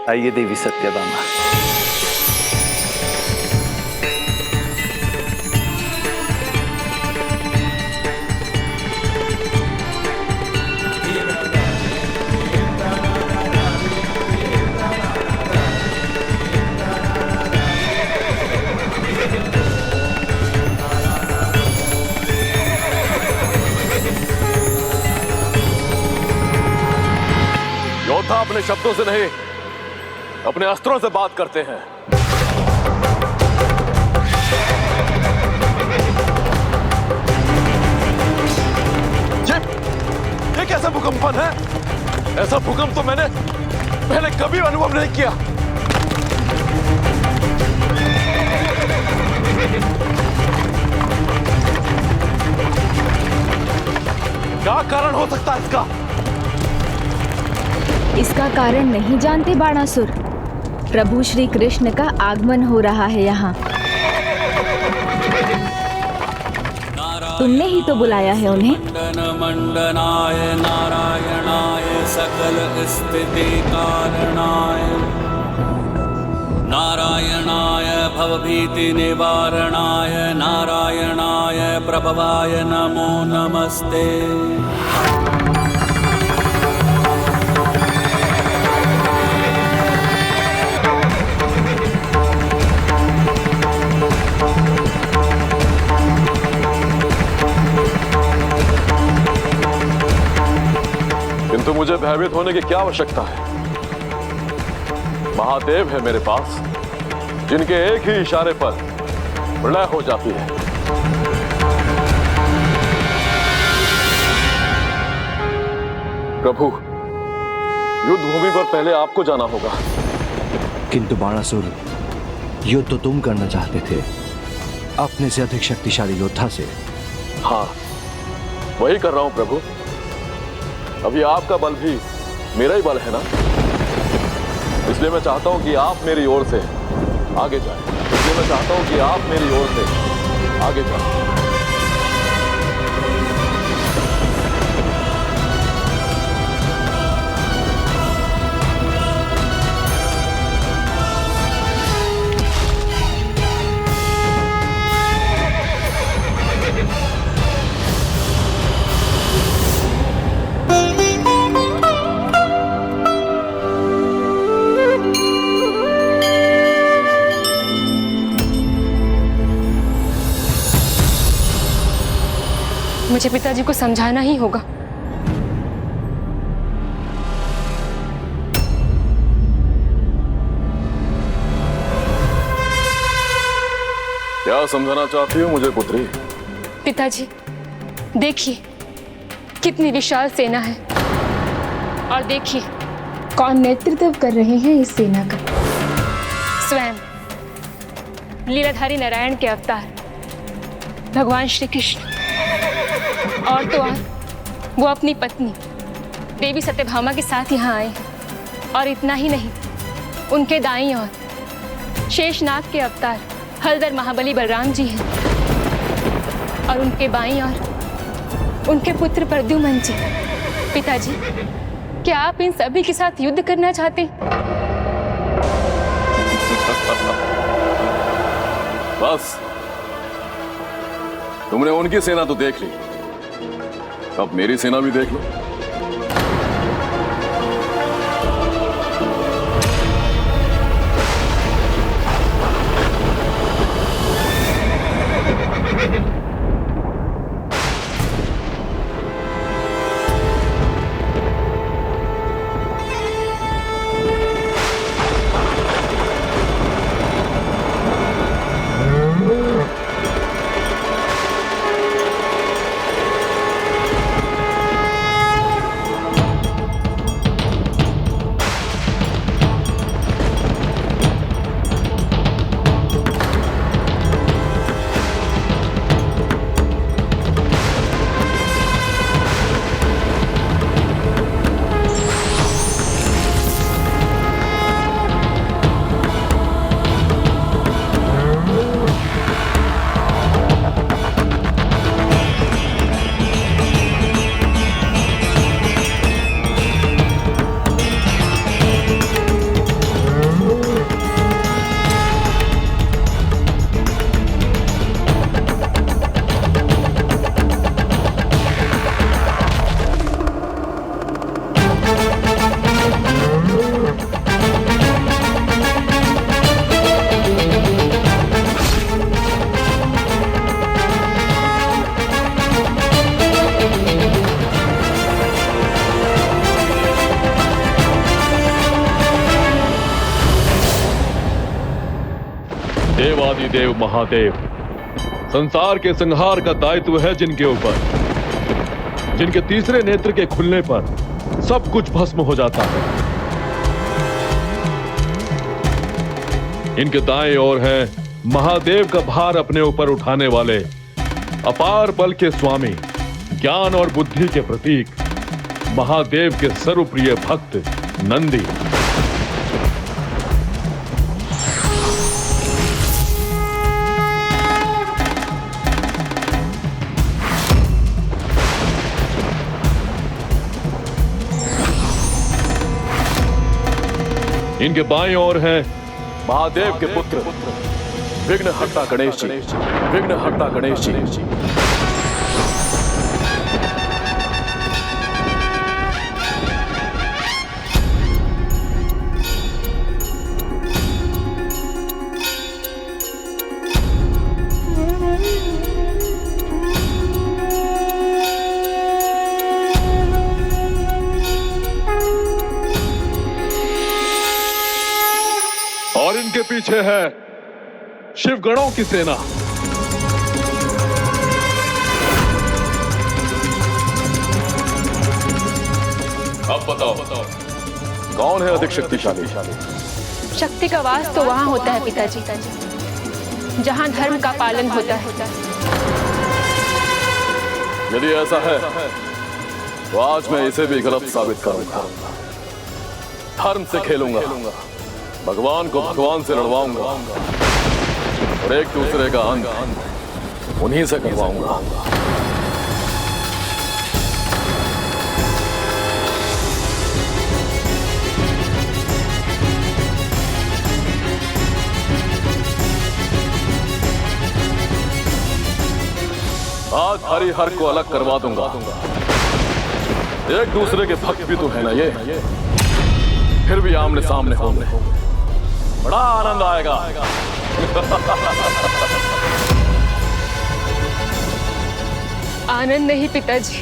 आइए देवी सत्यभामा। योद्धा अपने शब्दों से नहीं, अपने अस्त्रों से बात करते हैं। ये कैसा भूकंपन है? ऐसा भूकंप तो मैंने पहले कभी अनुभव नहीं किया। क्या कारण हो सकता है इसका? इसका कारण नहीं जानते बाणासुर? प्रभु श्री कृष्ण का आगमन हो रहा है यहाँ। तुमने ही तो बुलाया है उन्हें। मंडनाय नारायणाय सकल स्थिति कारणाय नारायणाय भवभीति निवारणाय नारायणाय प्रभवाय नमो नमस्ते। किंतु मुझे भयभीत होने की क्या आवश्यकता है? महादेव है मेरे पास, जिनके एक ही इशारे पर प्रलय हो जाती है। प्रभु, युद्ध भूमि पर पहले आपको जाना होगा। किंतु बाणासुर, युद्ध तो तुम करना चाहते थे, अपने से अधिक शक्तिशाली योद्धा से। हाँ, वही कर रहा हूं प्रभु। अभी आपका बल भी मेरा ही बल है ना, इसलिए मैं चाहता हूं कि आप मेरी ओर से आगे जाएं। इसलिए मैं चाहता हूं कि आप मेरी ओर से आगे जाएं। मुझे पिताजी को समझाना ही होगा। क्या समझाना चाहती हो मुझे पुत्री? पिताजी, देखिए कितनी विशाल सेना है, और देखिए कौन नेतृत्व कर रहे हैं इस सेना का। स्वयं लीलाधारी नारायण के अवतार भगवान श्री कृष्ण, और तो और वो अपनी पत्नी देवी सत्यभामा के साथ यहाँ आए हैं। और इतना ही नहीं, उनके दाईं ओर शेषनाग के अवतार हलधर महाबली बलराम जी हैं, और उनके बाईं ओर उनके पुत्र प्रद्युम्न जी। पिताजी, क्या आप इन सभी के साथ युद्ध करना चाहते हैं? बस, तुमने उनकी सेना तो देख ली, अब मेरी सेना भी देख लो। आदिदेव महादेव, संसार के संहार का दायित्व है जिनके ऊपर, जिनके तीसरे नेत्र के खुलने पर सब कुछ भस्म हो जाता है। इनके दाएं ओर हैं महादेव का भार अपने ऊपर उठाने वाले, अपार बल के स्वामी, ज्ञान और बुद्धि के प्रतीक, महादेव के सर्वप्रिय भक्त नंदी। इनके बाएं ओर हैं महादेव के पुत्र विघ्नहर्ता गणेश जी, विघ्नहर्ता गणेश जी। और इनके पीछे है शिव गणों की सेना। अब बताओ कौन है अधिक शक्तिशाली? शक्ति का वास तो वहां होता है पिताजी, जहां धर्म का पालन होता है। यदि ऐसा है तो आज मैं इसे भी गलत साबित करूंगा। धर्म से खेलूंगा, भगवान को भगवान से लड़वाऊंगा और एक दूसरे का अंत उन्हीं से करवाऊंगा। आज हरिहर को अलग करवा दूंगा। एक दूसरे के भक्त भी तो है ना ये, फिर भी आमने सामने होंगे, बड़ा आनंद आएगा। आनंद नहीं पिताजी,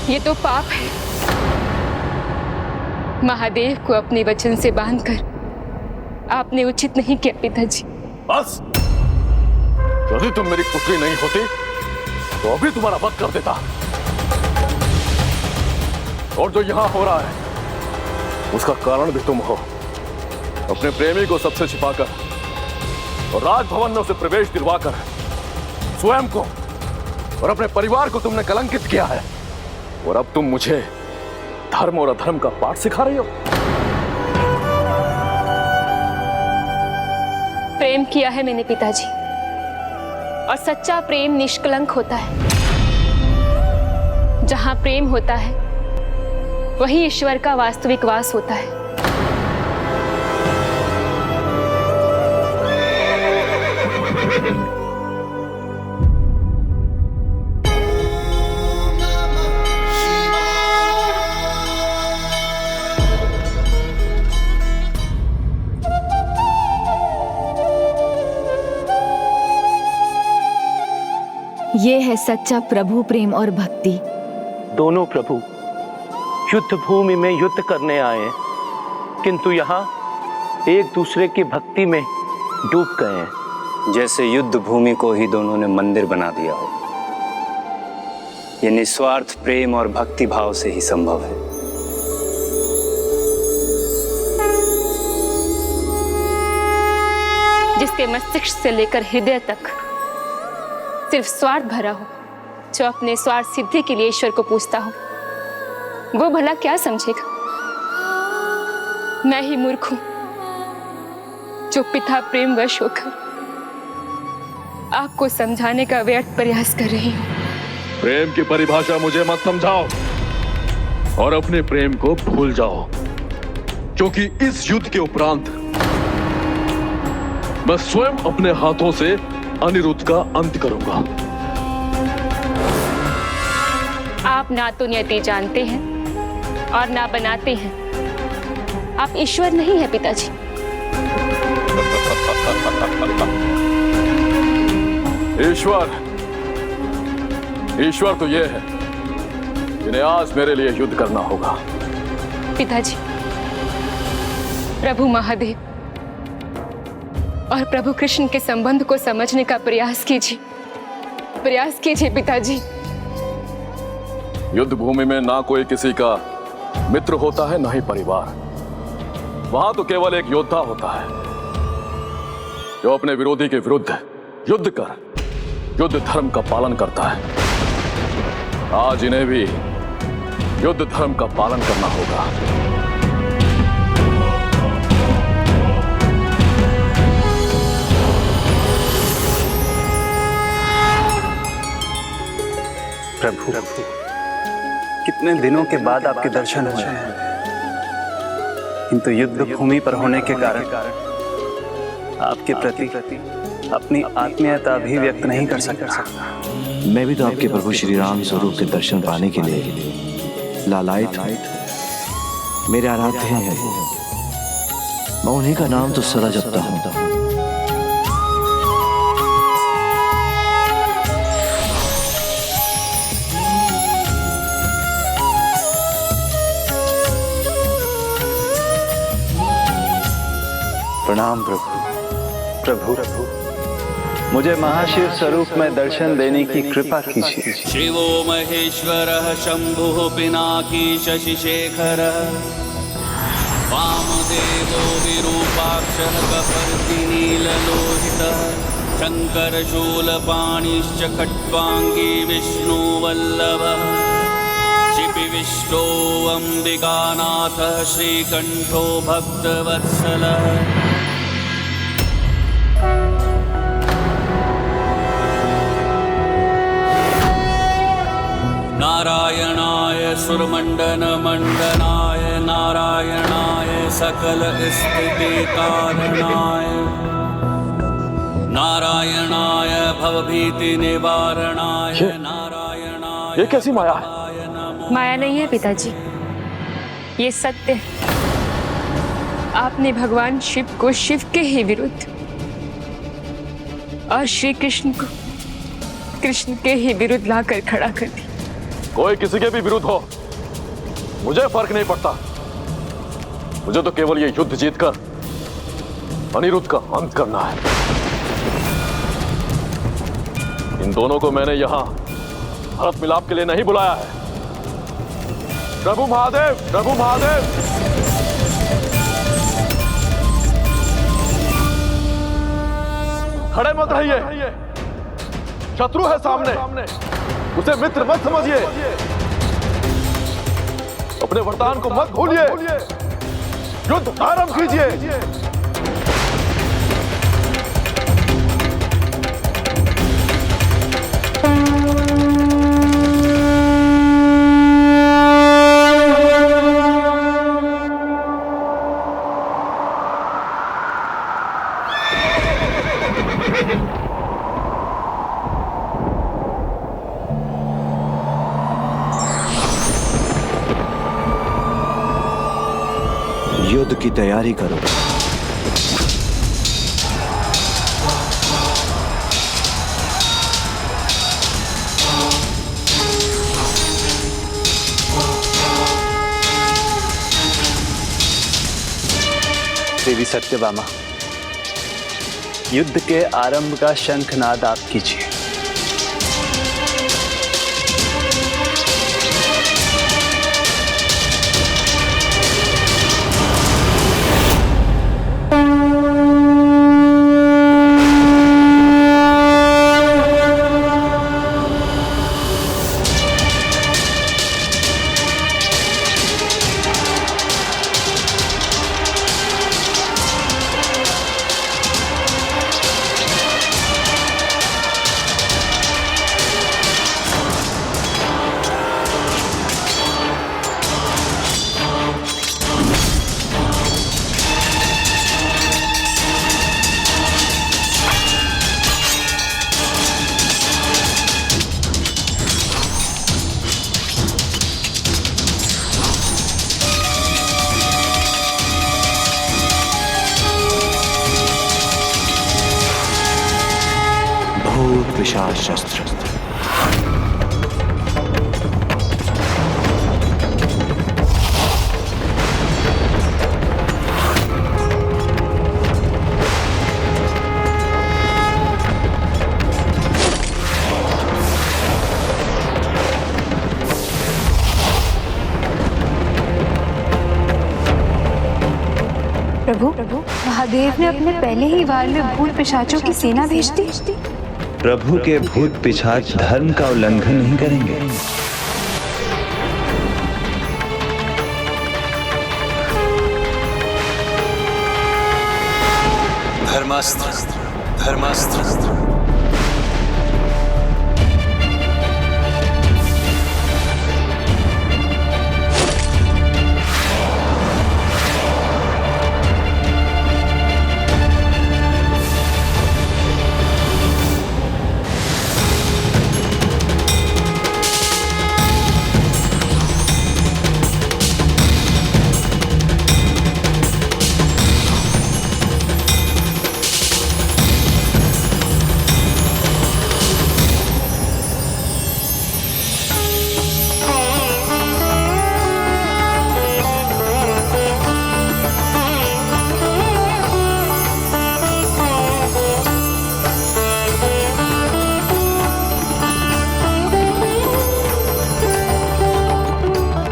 ये तो पाप है। महादेव को अपने वचन से बांधकर आपने उचित नहीं किया पिताजी। बस, यदि तुम मेरी पुत्री नहीं होती तो अभी तुम्हारा वध कर देता। और जो यहां हो रहा है उसका कारण भी तुम हो। अपने प्रेमी को सबसे छिपाकर और राजभवन में उसे प्रवेश दिलवाकर स्वयं को और अपने परिवार को तुमने कलंकित किया है। और अब तुम मुझे धर्म और अधर्म का पाठ सिखा रही हो। प्रेम किया है मैंने पिताजी, और सच्चा प्रेम निष्कलंक होता है। जहां प्रेम होता है वही ईश्वर का वास्तविक वास होता है। ये है सच्चा प्रभु प्रेम और भक्ति। दोनों प्रभु युद्ध भूमि में युद्ध करने आए हैं, किंतु यहाँ एक दूसरे की भक्ति में डूब गए हैं। जैसे युद्ध भूमि को ही दोनों ने मंदिर बना दिया हो। ये निस्वार्थ प्रेम और भक्ति भाव से ही संभव है। जिसके मस्तिष्क से लेकर हृदय तक सिर्फ स्वार्थ भरा हो, जो अपने स्वार्थ सिद्धि के लिए ईश्वर को पूजता हो, वो भला क्या समझेगा। मैं ही मूर्ख हूं जो पिता प्रेमवश होकर आपको समझाने का व्यर्थ प्रयास कर रही हूं। प्रेम की परिभाषा मुझे मत समझाओ और अपने प्रेम को भूल जाओ, क्योंकि इस युद्ध के उपरांत मैं स्वयं अपने हाथों से अनिरुद्ध का अंत करूंगा। आप ना तो नियति जानते हैं और ना बनाते हैं। आप ईश्वर नहीं है पिताजी। ईश्वर तो ये है जिन्हें आज मेरे लिए युद्ध करना होगा। पिताजी, प्रभु महादेव और प्रभु कृष्ण के संबंध को समझने का प्रयास कीजिए पिताजी। युद्ध भूमि में ना कोई किसी का मित्र होता है, ना ही परिवार। वहां तो केवल एक योद्धा होता है जो अपने विरोधी के विरुद्ध युद्ध कर युद्ध धर्म का पालन करता है। आज इन्हें भी युद्ध धर्म का पालन करना होगा। प्रभु, कितने दिनों के बाद आपके दर्शन हुए हैं, किंतु युद्ध भूमि पर होने के कारण आपके प्रति अपनी आत्मीयता भी व्यक्त नहीं कर सकता। मैं भी तो आपके प्रभु श्री राम स्वरूप के दर्शन पाने के लिए लालायित हूं। मेरे आराध्य हैं, मैं उन्हीं का नाम तो सदा जपता हूं। प्रणाम प्रभु, मुझे महाशिव स्वरूप में दर्शन देने की कृपा कीजिए। शिवो महेश्वरः शंभुः पिनाकी शशिशेखरः वामदेवो विरूपाक्षः कपर्दी नीललोहितः शङ्करशूलपाणिश्च खट्वाङ्गी विष्णुवल्लभः शिपिविष्टो अम्बिकानाथः श्रीकण्ठो भक्तवत्सलः नारायणाय सुरमण्डनमण्डनाय नारायणाय सकलस्थितिकारणाय नारायणाय भवभीतिनिवारणाय नारायणाय। ये कैसी माया है? माया नहीं है पिताजी, ये सत्य है। आपने भगवान शिव को शिव के ही विरुद्ध और श्री कृष्ण को कृष्ण के ही विरुद्ध लाकर खड़ा कर दिया। कोई किसी के भी विरुद्ध हो, मुझे फर्क नहीं पड़ता। मुझे तो केवल ये युद्ध जीतकर अनिरुद्ध का अंत करना है। इन दोनों को मैंने यहां हरफ मिलाप के लिए नहीं बुलाया है। प्रभु महादेव, प्रभु महादेव, खड़े मत रहिए। शत्रु है सामने, उसे मित्र मत समझिए। अपने वरदान को मत भूलिए। युद्ध आरंभ कीजिए। युद्ध की तैयारी करो। देवी सत्यभामा, युद्ध के आरंभ का शंखनाद आप कीजिए। विशाल शस्त्र प्रभु, महादेव ने अपने पहले ही वार में भूत पिशाचों की सेना भेज दी। प्रभु के भूत पिशाच धर्म का उल्लंघन नहीं करेंगे। धर्मास्त्र, धर्मास्त्र।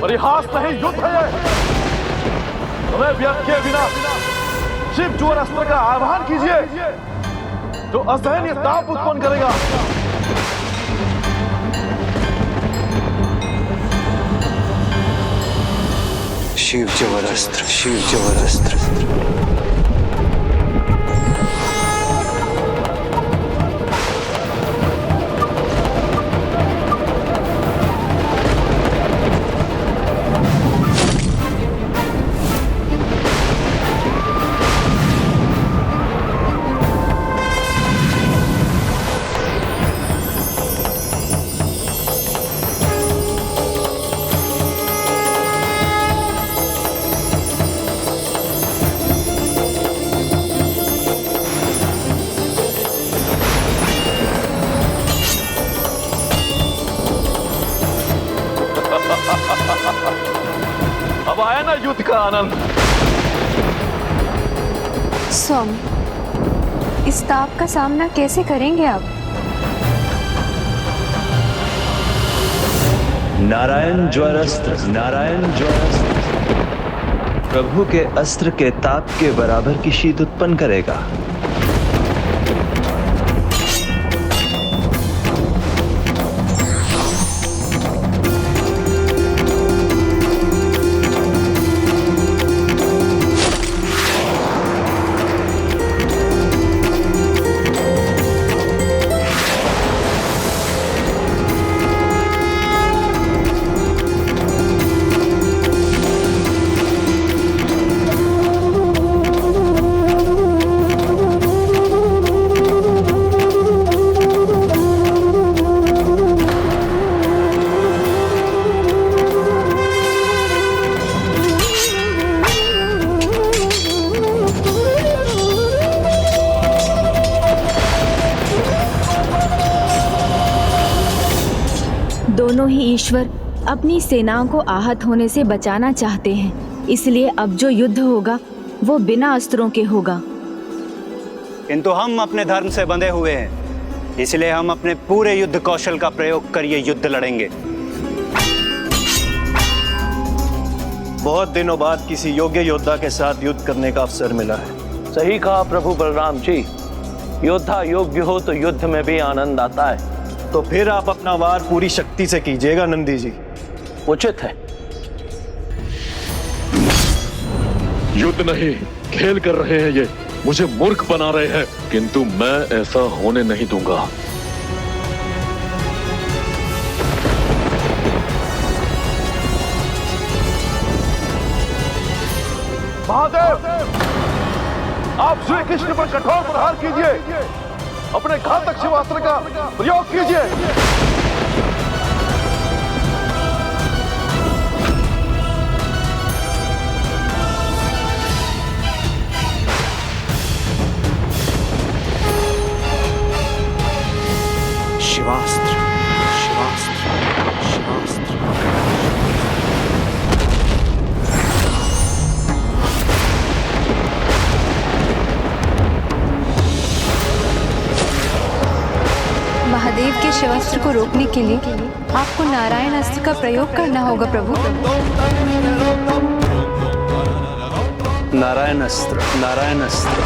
परिहास नहीं, युद्ध है ये। समय व्यर्थ किए बिना शिव ज्वर अस्त्र का आह्वान कीजिए जो असहनीय ताप उत्पन्न करेगा। शिव ज्वर अस्त्र, शिव ज्वर अस्त्र। अब आया ना युद्ध का आनंद। स्वामी, इस ताप का सामना कैसे करेंगे आप? नारायण ज्वरस्त्र, नारायण ज्वरस्त्र प्रभु के अस्त्र के ताप के बराबर की शीत उत्पन्न करेगा। दोनों ही ईश्वर अपनी सेनाओं को आहत होने से बचाना चाहते हैं, इसलिए अब जो युद्ध होगा वो बिना अस्त्रों के होगा। किंतु हम अपने धर्म से बंधे हुए हैं, इसलिए हम अपने पूरे युद्ध कौशल का प्रयोग कर ये युद्ध लड़ेंगे। बहुत दिनों बाद किसी योग्य योद्धा के साथ युद्ध करने का अवसर मिला है। सही कहा प्रभु बलराम जी, योद्धा योग्य हो तो युद्ध में भी आनंद आता है। तो फिर आप अपना वार पूरी शक्ति से कीजिएगा नंदी जी। उचित है। युद्ध नहीं, खेल कर रहे हैं ये, मुझे मूर्ख बना रहे हैं, किंतु मैं ऐसा होने नहीं दूंगा। महादेव, आप श्री कृष्ण पर कठोर प्रहार कीजिए, अपने घातक शिवास्त्र का प्रयोग कीजिए। शिवास्त्र, शिवास्त्र, शिवास्त्र। महादेव के शिवास्त्र को रोकने के लिए आपको नारायण अस्त्र का प्रयोग करना होगा प्रभु। नारायण अस्त्र, नारायण अस्त्र।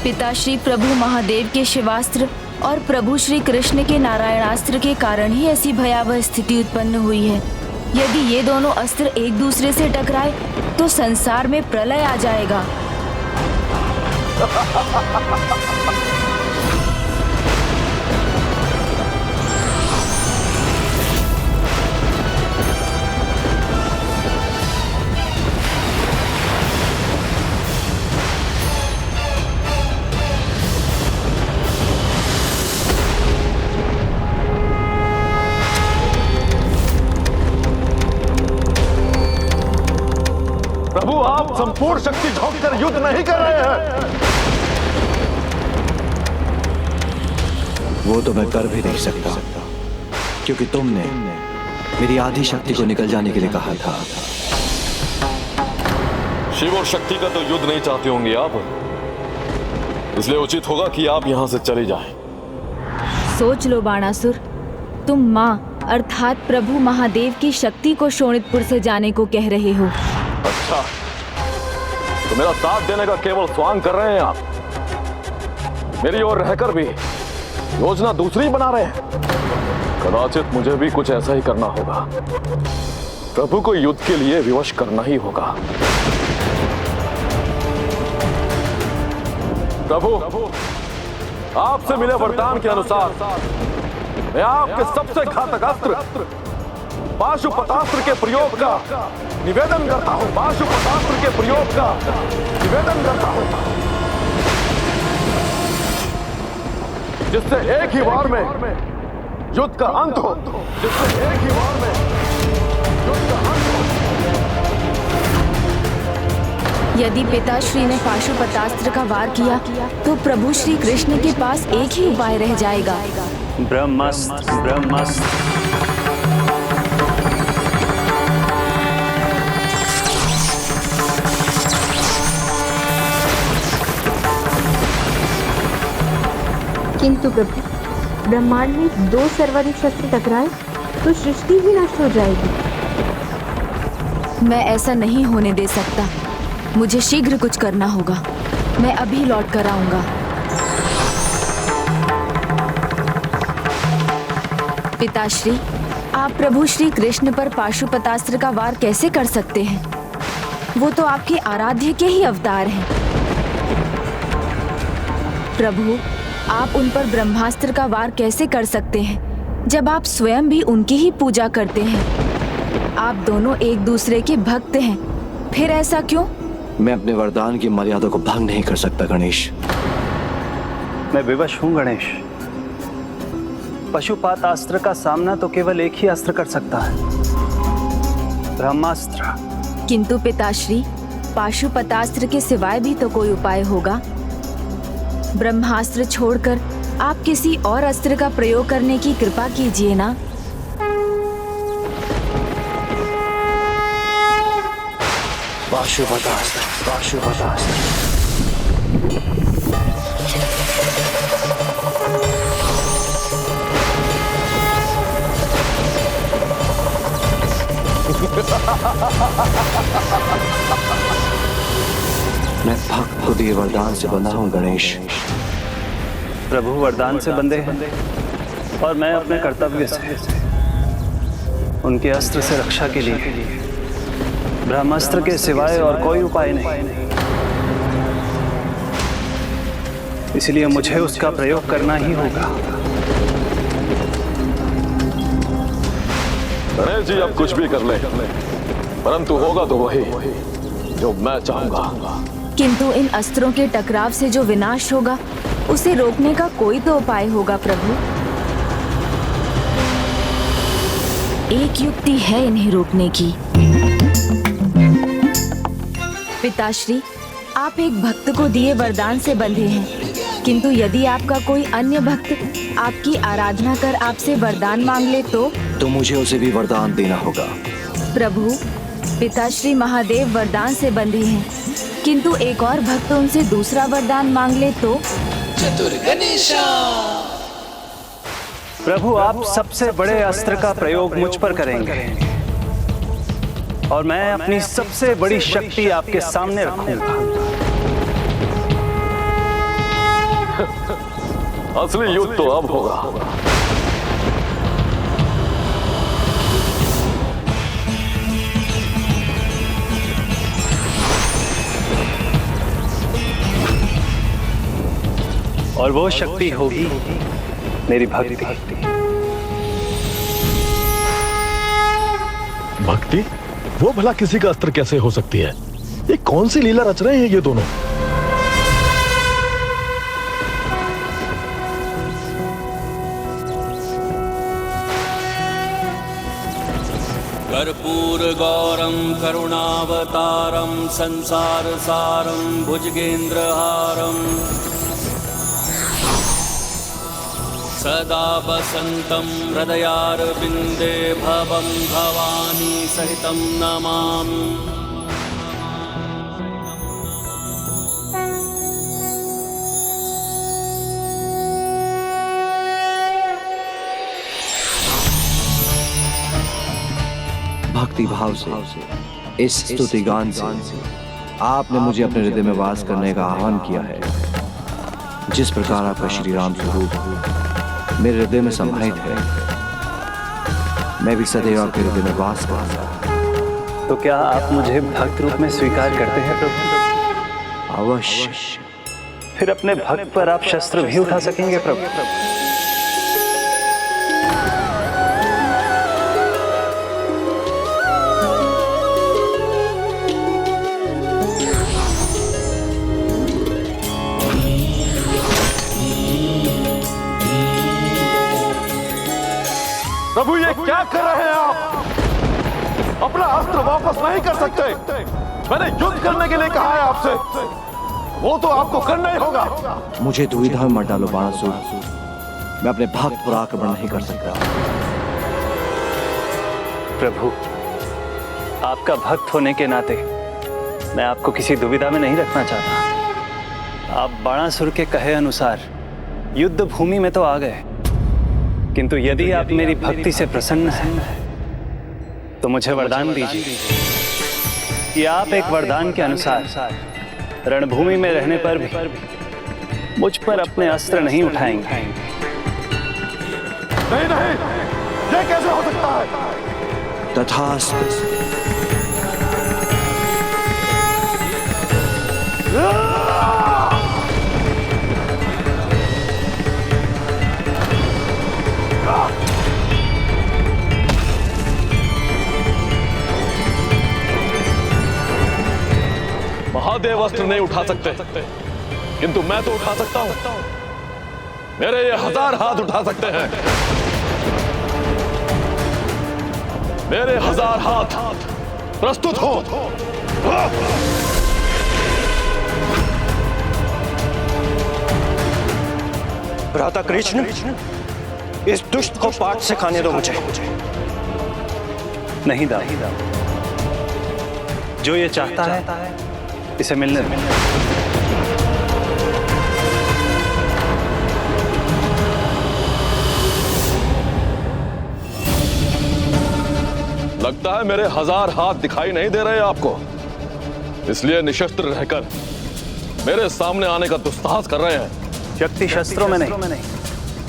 पिता श्री प्रभु महादेव के शिवास्त्र और प्रभु श्री कृष्ण के नारायणास्त्र के कारण ही ऐसी भयावह स्थिति उत्पन्न हुई है। यदि ये दोनों अस्त्र एक दूसरे से टकराए तो संसार में प्रलय आ जाएगा। प्रभु, आप संपूर्ण शक्ति झोंककर युद्ध नहीं कर रहे हैं। वो तो मैं कर भी नहीं सकता, क्योंकि तुमने मेरी आधी शक्ति को निकल जाने के लिए कहा था। शिव और शक्ति का तो युद्ध नहीं चाहते होंगे आप, इसलिए उचित होगा कि आप यहां से चले जाएं। सोच लो बाणासुर, तुम माँ अर्थात प्रभु महादेव की शक्ति को शोणितपुर से जाने को कह रहे हो। अच्छा, तो मेरा साथ देने का केवल स्वांग कर रहे हैं आप। मेरी ओर रहकर भी योजना दूसरी बना रहे हैं। कदाचित मुझे भी कुछ ऐसा ही करना होगा। प्रभु को युद्ध के लिए विवश करना ही होगा। प्रभु, आपसे मिले वरदान के अनुसार मैं आपके सबसे घातक अस्त्र पाशुपतास्त्र के प्रयोग का निवेदन करता हूं। पाशुपतास्त्र के प्रयोग का निवेदन करता हूं, जिससे एक ही वार में युद्ध का अंत हो। जिससे एक ही वार में युद्ध का अंत हो। यदि पिताश्री ने पाशुपतास्त्र का वार किया तो प्रभु श्री कृष्ण के पास एक ही उपाय रह जाएगा। ब्रह्मास्त्र, ब्रह्मास्त्र। किंतु प्रभु, ब्रह्मांड में दो सर्वाधिक शस्त्र टकराए तो सृष्टि ही नष्ट हो जाएगी। मैं ऐसा नहीं होने दे सकता। मुझे शीघ्र कुछ करना होगा। मैं अभी लौट कर आऊंगा। पिताश्री, आप प्रभु श्री कृष्ण पर पाशुपतास्त्र का वार कैसे कर सकते हैं? वो तो आपके आराध्य के ही अवतार हैं। प्रभु, आप उन पर ब्रह्मास्त्र का वार कैसे कर सकते हैं जब आप स्वयं भी उनकी ही पूजा करते हैं? आप दोनों एक दूसरे के भक्त हैं, फिर ऐसा क्यों? मैं अपने वरदान की मर्यादा को भंग नहीं कर सकता गणेश। मैं विवश हूं गणेश। पशुपात अस्त्र का सामना तो केवल एक ही अस्त्र कर सकता है, ब्रह्मास्त्र। किंतु पिताश्री, पाशुपतास्त्र के सिवाय भी तो कोई उपाय होगा। ब्रह्मास्त्र छोड़कर आप किसी और अस्त्र का प्रयोग करने की कृपा कीजिए ना। पाशुपतास्त्र, पाशुपतास्त्र। मैं भक्त को दिए वरदान से बंधा हूं गणेश। प्रभु वरदान से बंधे हैं और मैं अपने कर्तव्य से, उनके अस्त्र से रक्षा के लिए ब्रह्मास्त्र के सिवाय और कोई उपाय नहीं। इसलिए मुझे उसका प्रयोग करना ही होगा। गणेश जी, अब कुछ भी कर ले, परंतु होगा तो वही जो मैं चाहूंगा। किंतु इन अस्त्रों के टकराव से जो विनाश होगा उसे रोकने का कोई तो उपाय होगा प्रभु। एक युक्ति है इन्हें रोकने की। पिताश्री, आप एक भक्त को दिए वरदान से बंधे हैं, किंतु यदि आपका कोई अन्य भक्त आपकी आराधना कर आपसे वरदान मांग ले तो मुझे उसे भी वरदान देना होगा। प्रभु, पिता श्री महादेव वरदान से बंधे हैं, किंतु एक और भक्त उनसे दूसरा वरदान मांग ले तो? प्रभु, आप सबसे बड़े अस्त्र का प्रयोग मुझ पर करेंगे और मैं अपनी सबसे बड़ी शक्ति आपके सामने रखूंगा। असली युद्ध तो अब होगा। और वो शक्ति होगी मेरी भक्ति। भक्ति? वो भला किसी का अस्त्र कैसे हो सकती है? ये कौन सी लीला रच रहे हैं ये दोनों? कर्पूर गौरम करुणावतारम संसार सारम भुजगेंद्रहारम सदा वसंतम हृदयारविंदे भवं भवानी सहितं नमामि। भक्ति भाव से इस स्तुति गान से आपने मुझे अपने हृदय में वास करने का आह्वान किया है। जिस प्रकार आपका श्री राम स्वरूप मेरे हृदय में समाहित है, मैं भी सदैव आपके हृदय में वास करूंगा। तो क्या आप मुझे भक्त रूप में स्वीकार करते हैं प्रभु? अवश्य। फिर अपने भक्त पर आप शस्त्र भी उठा सकेंगे प्रभु? प्रभु, ये क्या कर रहे हैं आप? अपना अस्त्र वापस नहीं कर सकते। मैंने युद्ध करने के लिए कहा है आपसे, वो तो आपको करना ही होगा। मुझे दुविधा में मत डालो बाणासुर, मैं अपने भक्त पर आक्रमण नहीं कर सकता। प्रभु, आपका भक्त होने के नाते मैं आपको किसी दुविधा में नहीं रखना चाहता। आप बाणासुर के कहे अनुसार युद्ध भूमि में तो आ गए, किंतु यदि आप मेरी भक्ति से प्रसन्न हैं तो मुझे वरदान दीजिए कि आप एक वरदान के अनुसार रणभूमि में रहने पर भी मुझ पर अपने अस्त्र नहीं उठाएंगे। नहीं नहीं, ये कैसे हो सकता है? तथास्तु। महादेव अस्त्र नहीं उठा सकते, किंतु मैं तो उठा सकता हूं। मेरे ये 1000 हाथ उठा सकते हैं। मेरे 1000 हाथ प्रस्तुत हो। भ्राता कृष्ण, इस दुष्ट को पाठ सिखाने दो मुझे। नहीं दाऊ, जो ये चाहता है इसे मिलने दो। लगता है मेरे 1000 हाथ दिखाई नहीं दे रहे आपको, इसलिए निशस्त्र रहकर मेरे सामने आने का दुस्साहस कर रहे हैं। शक्ति शस्त्रों में नहीं,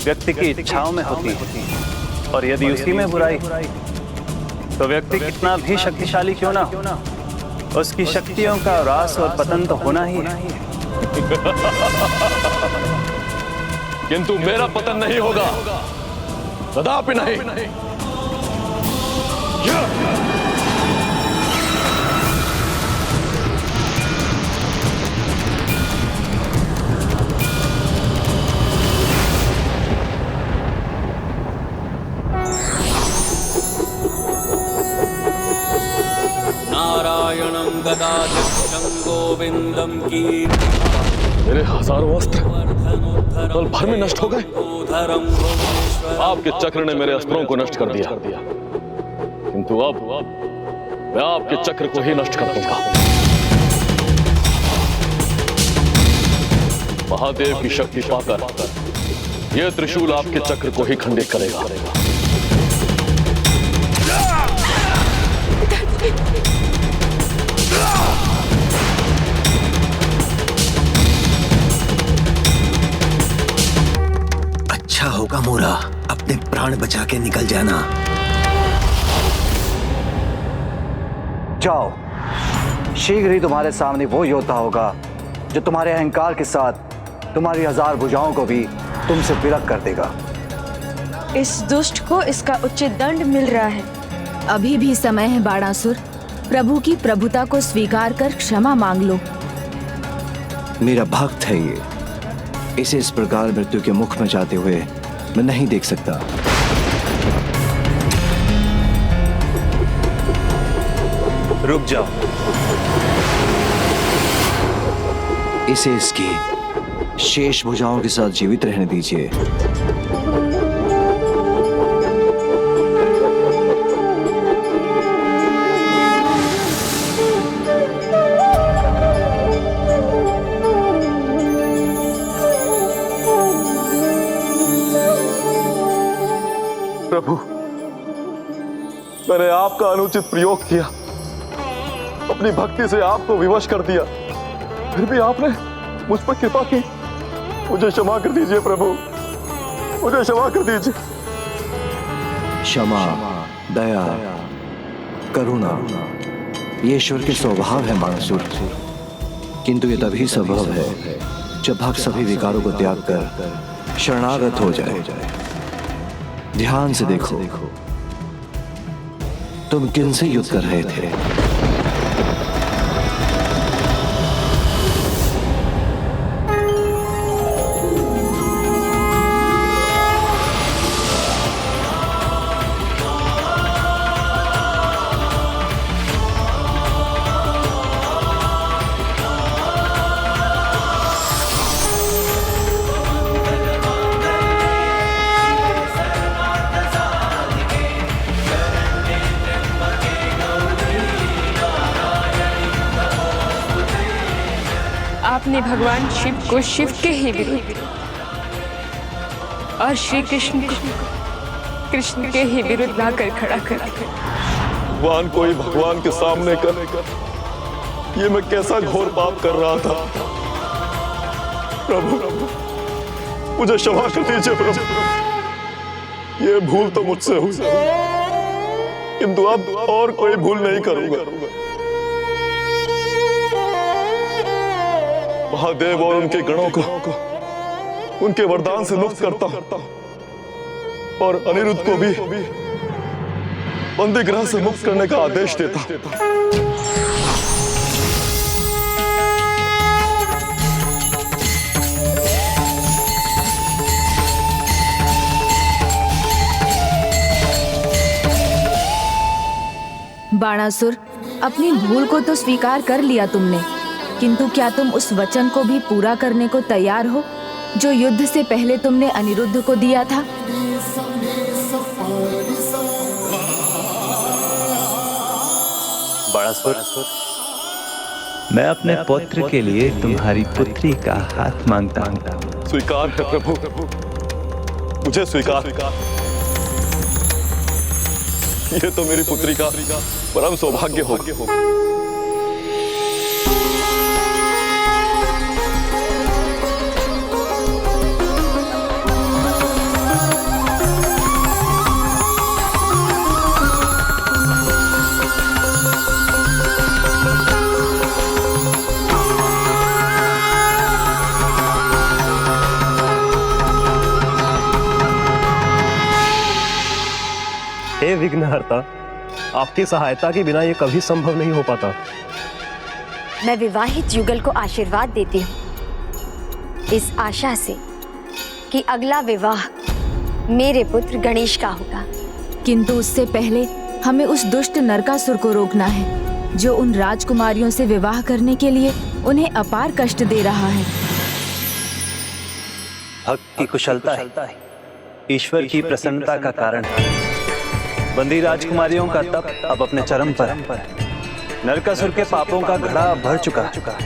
व्यक्ति की इच्छाओं में होती है, और यदि उसी में बुराई तो व्यक्ति कितना भी शक्तिशाली क्यों ना हो, उसकी शक्तियों का ह्रास और पतन तो होना ही है। किंतु मेरा पतन नहीं होगा, कदापि नहीं। नारायणं गदाधीशं गोविंदं कीर्ति। मेरे 1000 अस्त्र पल भर में नष्ट हो गए। आपके चक्र ने मेरे अस्त्रों को नष्ट कर दिया, किंतु अब मैं आपके चक्र को ही नष्ट कर दूंगा। महादेव की शक्ति पाकर यह त्रिशूल आपके चक्र को ही खंडित करेगा। अच्छा होगा मोरा, अपने प्राण बचा के निकल जाना। जाओ, शीघ्र ही तुम्हारे सामने वो योद्धा होगा जो तुम्हारे अहंकार के साथ तुम्हारी 1000 भुजाओं को भी तुमसे विलग कर देगा। इस दुष्ट को इसका उचित दंड मिल रहा है। अभी भी समय है बाणासुर, प्रभु की प्रभुता को स्वीकार कर क्षमा मांग लो। मेरा भक्त है ये, इसे इस प्रकार मृत्यु के मुख में जाते हुए मैं नहीं देख सकता। रुक जाओ। इसे इसकी शेष भुजाओं के साथ जीवित रहने दीजिए। प्रभु, मैंने आपका अनुचित प्रयोग किया, अपनी भक्ति से आपको विवश कर दिया, फिर भी आपने मुझ पर कृपा की। मुझे क्षमा कर दीजिए प्रभु, मुझे क्षमा कर दीजिए। क्षमा, दया, करुणा ये ईश्वर के स्वभाव है बाणासुर, किंतु ये तभी संभव है जब भक्त सभी विकारों को त्याग कर शरणागत हो जाए। ध्यान से देखो, तुम किनसे युद्ध कर रहे थे? आपने भगवान शिव को शिव के ही विरुद्ध और श्री कृष्ण को कृष्ण के ही विरुद्ध लाकर खड़ा कर दिया। भगवान को ही भगवान के सामने कर ये मैं कैसा घोर पाप कर रहा था। प्रभु, मुझे क्षमा कर दीजिए प्रभु, ये भूल तो मुझसे हुई, किंतु अब और कोई भूल नहीं करूंगा। महादेव और उनके गणों को उनके वरदान से मुक्त करता हूं और अनिरुद्ध को भी बंदी गृह से मुक्त करने का आदेश देता। बाणासुर, अपनी भूल को तो स्वीकार कर लिया तुमने, किंतु क्या तुम उस वचन को भी पूरा करने को तैयार हो जो युद्ध से पहले तुमने अनिरुद्ध को दिया था? बाणासुर, मैं अपने पुत्र के लिए तुम्हारी पुत्री का हाथ मांगता हूँ। स्वीकार है प्रभु, मुझे स्वीकार। ये तो मेरी पुत्री का परम सौभाग्य होगा। हे विघ्नहर्ता, आपकी सहायता के बिना ये कभी संभव नहीं हो पाता। मैं विवाहित युगल को आशीर्वाद देती हूँ इस आशा से कि अगला विवाह मेरे पुत्र गणेश का होगा। किंतु उससे पहले हमें उस दुष्ट नरकासुर को रोकना है जो उन राजकुमारियों से विवाह करने के लिए उन्हें अपार कष्ट दे रहा है। भक्त की कुशलता है ईश्वर की प्रसन्नता का कारण है। बंदी राजकुमारियों का तप अब अपने चरम पर है। नरकासुर के पापों का घड़ा भर चुका है,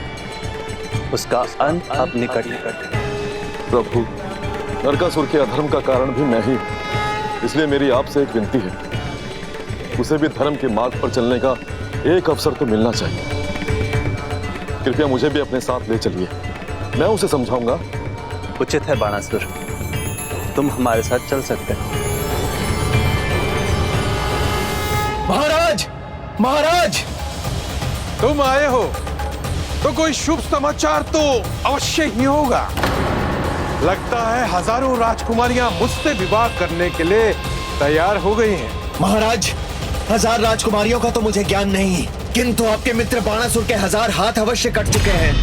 उसका अंत अब निकट है। प्रभु, नरकासुर के अधर्म का कारण भी मैं ही, इसलिए मेरी आपसे एक विनती है, उसे भी धर्म के मार्ग पर चलने का एक अवसर तो मिलना चाहिए। कृपया मुझे भी अपने साथ ले चलिए, मैं उसे समझाऊंगा। उचित है बाणासुर, तुम हमारे साथ चल सकते हो। महाराज, महाराज, तुम आए हो तो कोई शुभ समाचार तो अवश्य ही होगा। लगता है हजारों राजकुमारियां मुझसे विवाह करने के लिए तैयार हो गई हैं। महाराज, 1000 राजकुमारियों का तो मुझे ज्ञान नहीं, किंतु आपके मित्र बाणासुर के 1000 हाथ अवश्य कट चुके हैं।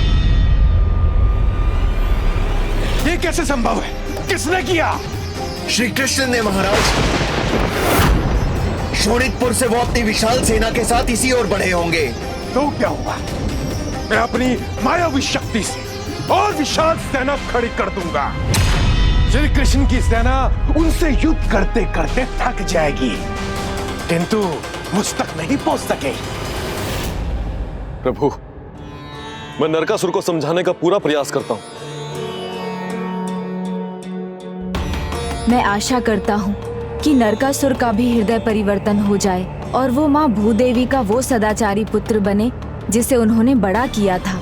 ये कैसे संभव है? किसने किया? श्री कृष्ण ने महाराज। शोणितपुर से वो अपनी विशाल सेना के साथ इसी ओर बढ़े होंगे। तो क्या हुआ? मैं अपनी मायावी शक्ति से और विशाल सेना खड़ी कर दूंगा। श्री कृष्ण की सेना उनसे युद्ध करते करते थक जाएगी, किंतु मुझ तक नहीं पहुंच सकेगी। प्रभु, मैं नरकासुर को समझाने का पूरा प्रयास करता हूं। मैं आशा करता हूँ कि नरकासुर का भी हृदय परिवर्तन हो जाए और वो माँ भूदेवी का वो सदाचारी पुत्र बने जिसे उन्होंने बड़ा किया था।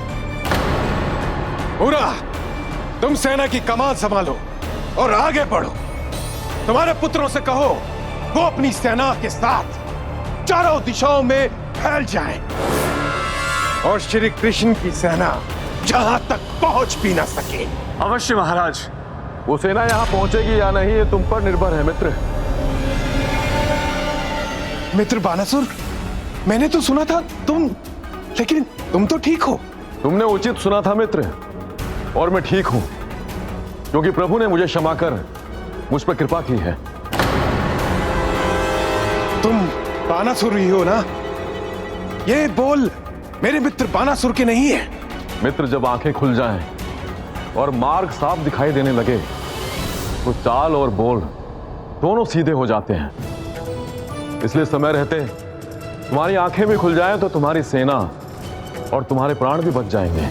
पूरा, तुम सेना की कमान संभालो और आगे बढ़ो। तुम्हारे पुत्रों से कहो वो अपनी सेना के साथ चारों दिशाओं में फैल जाएं और श्री कृष्ण की सेना जहां तक पहुंच भी ना सके। अवश्य महाराज, वो सेना यहाँ पहुंचेगी या नहीं ये तुम पर निर्भर है मित्र। मित्र बाणासुर, मैंने तो सुना था लेकिन तुम तो ठीक हो। तुमने उचित सुना था मित्र, और मैं ठीक हूं क्योंकि प्रभु ने मुझे क्षमा कर मुझ पर कृपा की है। तुम बाणासुर ही हो ना? ये बोल मेरे मित्र बाणासुर के नहीं है। मित्र, जब आंखें खुल जाएं और मार्ग साफ दिखाई देने लगे तो चाल और बोल दोनों सीधे हो जाते हैं। इसलिए समय रहते तुम्हारी आंखें भी खुल जाएं तो तुम्हारी सेना और तुम्हारे प्राण भी बच जाएंगे।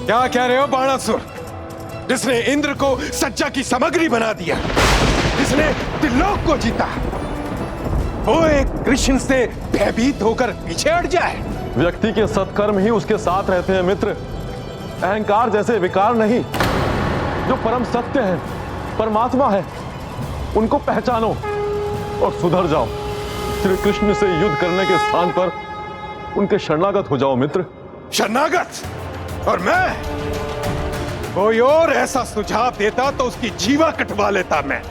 क्या कह रहे हो बाणासुर, जिसने इंद्र को सज्जा की सामग्री बना दिया, जिसने त्रिलोक को जीता, वो एक कृष्ण से भयभीत होकर पीछे हट जाए? व्यक्ति के सत्कर्म ही उसके साथ रहते हैं मित्र, अहंकार जैसे विकार नहीं। जो परम सत्य है, परमात्मा है, उनको पहचानो और सुधर जाओ। श्री कृष्ण से युद्ध करने के स्थान पर उनके शरणागत हो जाओ मित्र। शरणागत? और मैं कोई और ऐसा सुझाव देता तो उसकी जीवा कटवा लेता मैं।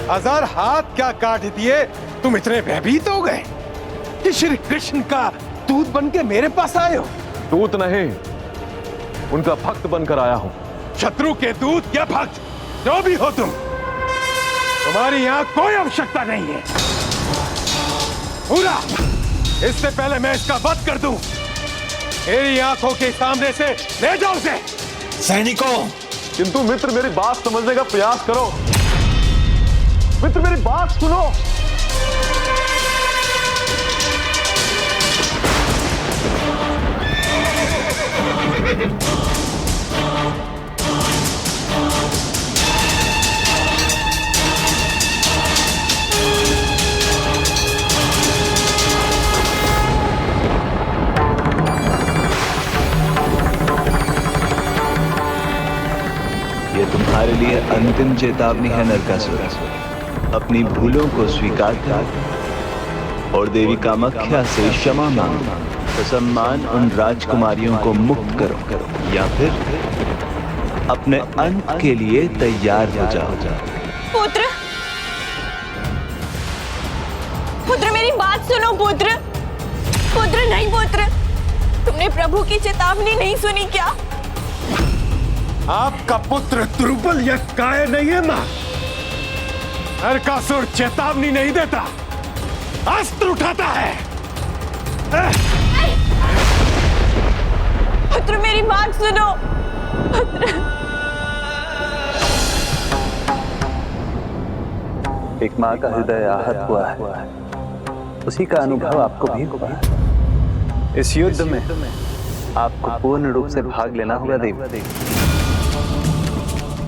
1000 हाथ क्या काट दिए, तुम इतने भयभीत हो गए कि श्री कृष्ण का दूत बन के मेरे पास आए हो? दूत नहीं, उनका भक्त बनकर आया हूं। शत्रु के दूत या भक्त, जो भी हो तुम, तुम्हारी यहां कोई आवश्यकता नहीं है। पूरा, इससे पहले मैं इसका वध कर दूं, मेरी आंखों के सामने से ले जाओ उसे। सैनिकों, किंतु मित्र मेरी बात समझने का प्रयास करो। मित्र मेरी बात सुनो। ये तुम्हारे लिए अंतिम चेतावनी है नरकासुर। अपनी भूलों को स्वीकार कर और देवी कामाख्या से क्षमा मांगो। सम्मान उन राजकुमारियों को मुक्त करो या फिर अपने अंत के लिए तैयार हो जाओ। पुत्र, पुत्र मेरी बात सुनो पुत्र। पुत्र नहीं पुत्र, तुमने प्रभु की चेतावनी नहीं सुनी क्या? आपका पुत्र दुर्बल या कायर नहीं है मां। नरकासुर चेतावनी नहीं देता, अस्त्र उठाता है। पुत्र मेरी बात सुनो। पुत्र, एक माँ का हृदय आहत हुआ है, उसी का अनुभव आपको भी हुआ। इस युद्ध में आपको पूर्ण रूप से भाग लेना होगा देवी।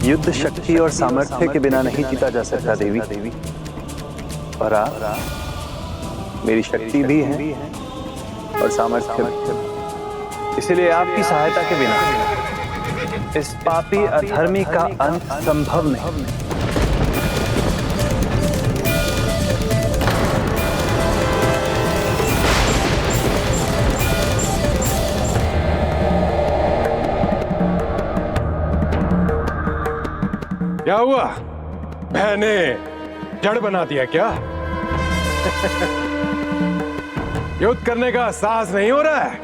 युद्ध शक्ति और सामर्थ्य के बिना नहीं जीता जा सकता देवी। और आप मेरी शक्ति भी हैं और सामर्थ्य भी। इसलिए आपकी सहायता के बिना इस पापी अधर्मी का अंत संभव नहीं। क्या हुआ? बहने जड़ बना दिया क्या? युद्ध करने का साहस नहीं हो रहा है?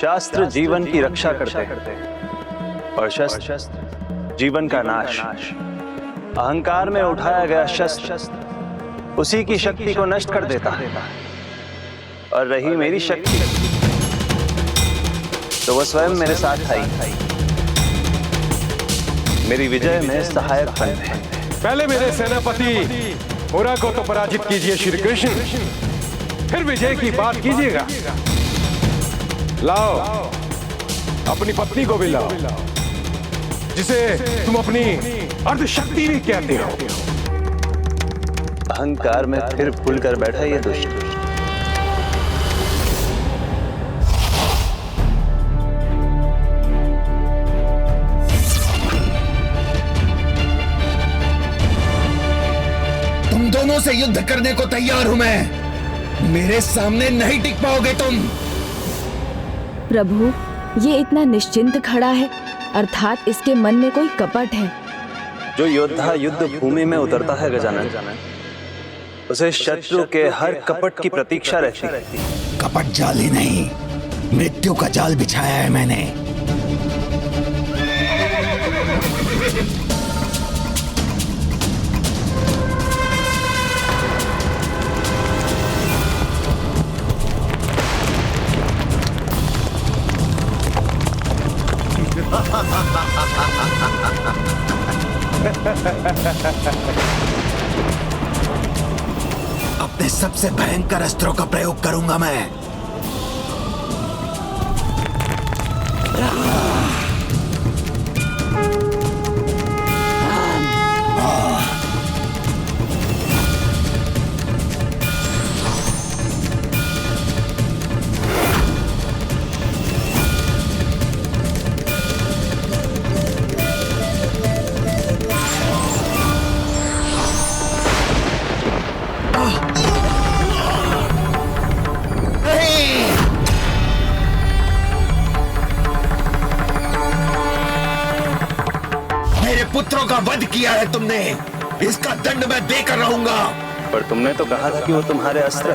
शास्त्र जीवन की रक्षा करते हैं और शस्त्र जीवन का नाश। अहंकार में उठाया गया शस्त्र उसी की शक्ति को नष्ट कर देता है। और रही मेरी शक्ति तो वह स्वयं मेरे साथ आई, मेरी विजय में सहायक बने। पहले मेरे सेनापति मुरा को तो पराजित कीजिए श्री कृष्ण, फिर विजय की बात कीजिएगा। लाओ अपनी पत्नी को भी लाओ, जिसे तुम अपनी अर्धशक्ति भी कहते हो। अहंकार में फिर भूल कर बैठा ये दुष्ट। तुम दोनों से युद्ध करने को तैयार हूं मैं। मेरे सामने नहीं टिक पाओगे तुम। प्रभु, ये इतना निश्चिंत खड़ा है, अर्थात इसके मन में कोई कपट है। जो योद्धा युद्ध भूमि में उतरता है गजानन, उसे शत्रु के हर कपट की प्रतीक्षा रहती है। कपट जाल ही नहीं, मृत्यु का जाल बिछाया है मैंने। अपने सबसे भयंकर अस्त्रों का प्रयोग करूंगा मैं। पुत्रों का वध किया है तुमने, इसका दंड मैं देकर रहूंगा। पर तुमने तो कहा था कि वो तुम्हारे अस्त्र,